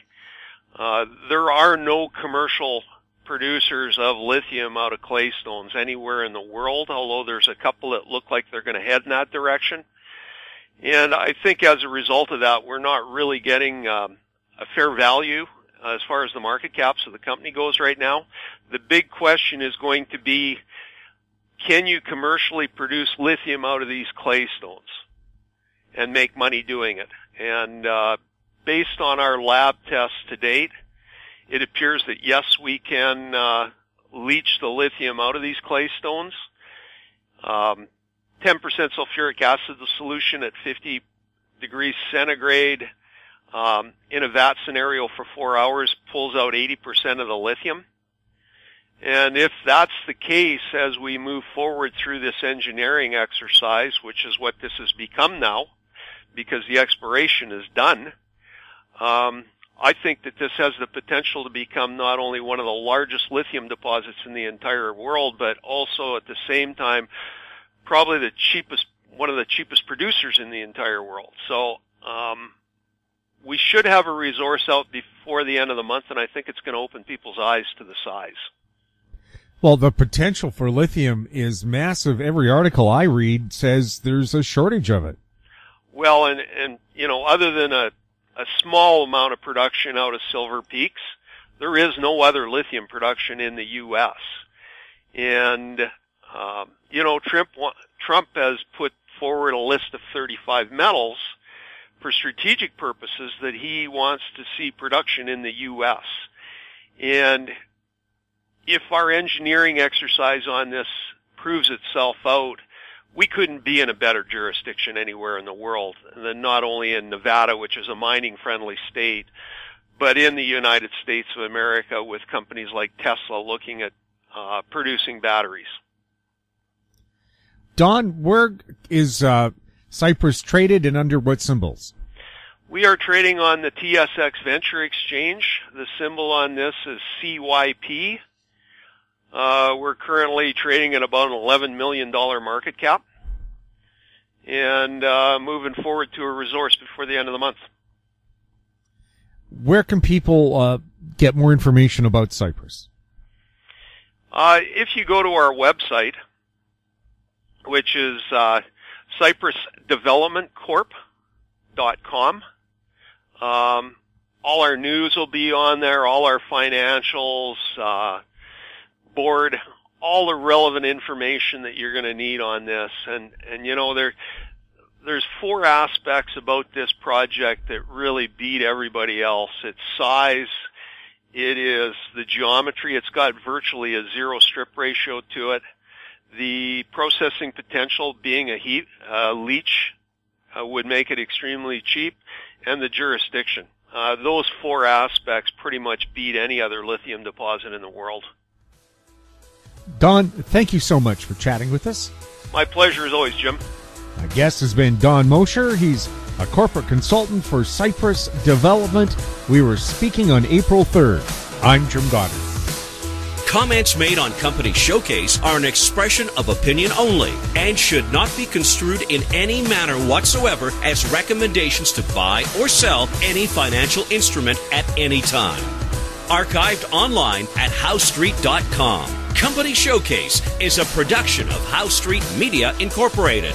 There are no commercial producers of lithium out of clay stones anywhere in the world, although there's a couple that look like they're going to head in that direction. And I think as a result of that, we're not really getting a fair value as far as the market caps of the company goes right now. The big question is going to be, can you commercially produce lithium out of these clay stones and make money doing it? And based on our lab tests to date, it appears that yes, we can leach the lithium out of these clay stones. 10% sulfuric acid, the solution at 50 degrees centigrade in a vat scenario for 4 hours pulls out 80% of the lithium. And if that's the case as we move forward through this engineering exercise, which is what this has become now, because the exploration is done, I think that this has the potential to become not only one of the largest lithium deposits in the entire world, but also at the same time probably one of the cheapest producers in the entire world. So we should have a resource out before the end of the month, and I think it's going to open people's eyes to the size. Well, the potential for lithium is massive. Every article I read says there's a shortage of it. Well, and you know, other than a small amount of production out of Silver Peaks, there is no other lithium production in the U.S. And, you know, Trump has put forward a list of 35 metals for strategic purposes that he wants to see production in the U.S. And if our engineering exercise on this proves itself out, we couldn't be in a better jurisdiction anywhere in the world than not only in Nevada, which is a mining-friendly state, but in the United States of America with companies like Tesla looking at producing batteries. Don, where is Cypress traded and under what symbols? We are trading on the TSX Venture Exchange. The symbol on this is CYP. We're currently trading at about an $11 million market cap and moving forward to a resource before the end of the month. Where can people get more information about Cypress? If you go to our website, which is CypressDevelopmentCorp.com, all our news will be on there, all our financials, board, all the relevant information that you're going to need on this. And you know, there's four aspects about this project that really beat everybody else. It's size, it is the geometry, it's got virtually a zero strip ratio to it. The processing potential, being a leach, would make it extremely cheap, and the jurisdiction. Those four aspects pretty much beat any other lithium deposit in the world. Don, thank you so much for chatting with us. My pleasure as always, Jim. My guest has been Don Mosher. He's a corporate consultant for Cypress Development. We were speaking on April 3rd. I'm Jim Goddard. Comments made on Company Showcase are an expression of opinion only and should not be construed in any manner whatsoever as recommendations to buy or sell any financial instrument at any time. Archived online at HowStreet.com. Company Showcase is a production of How Street Media Incorporated.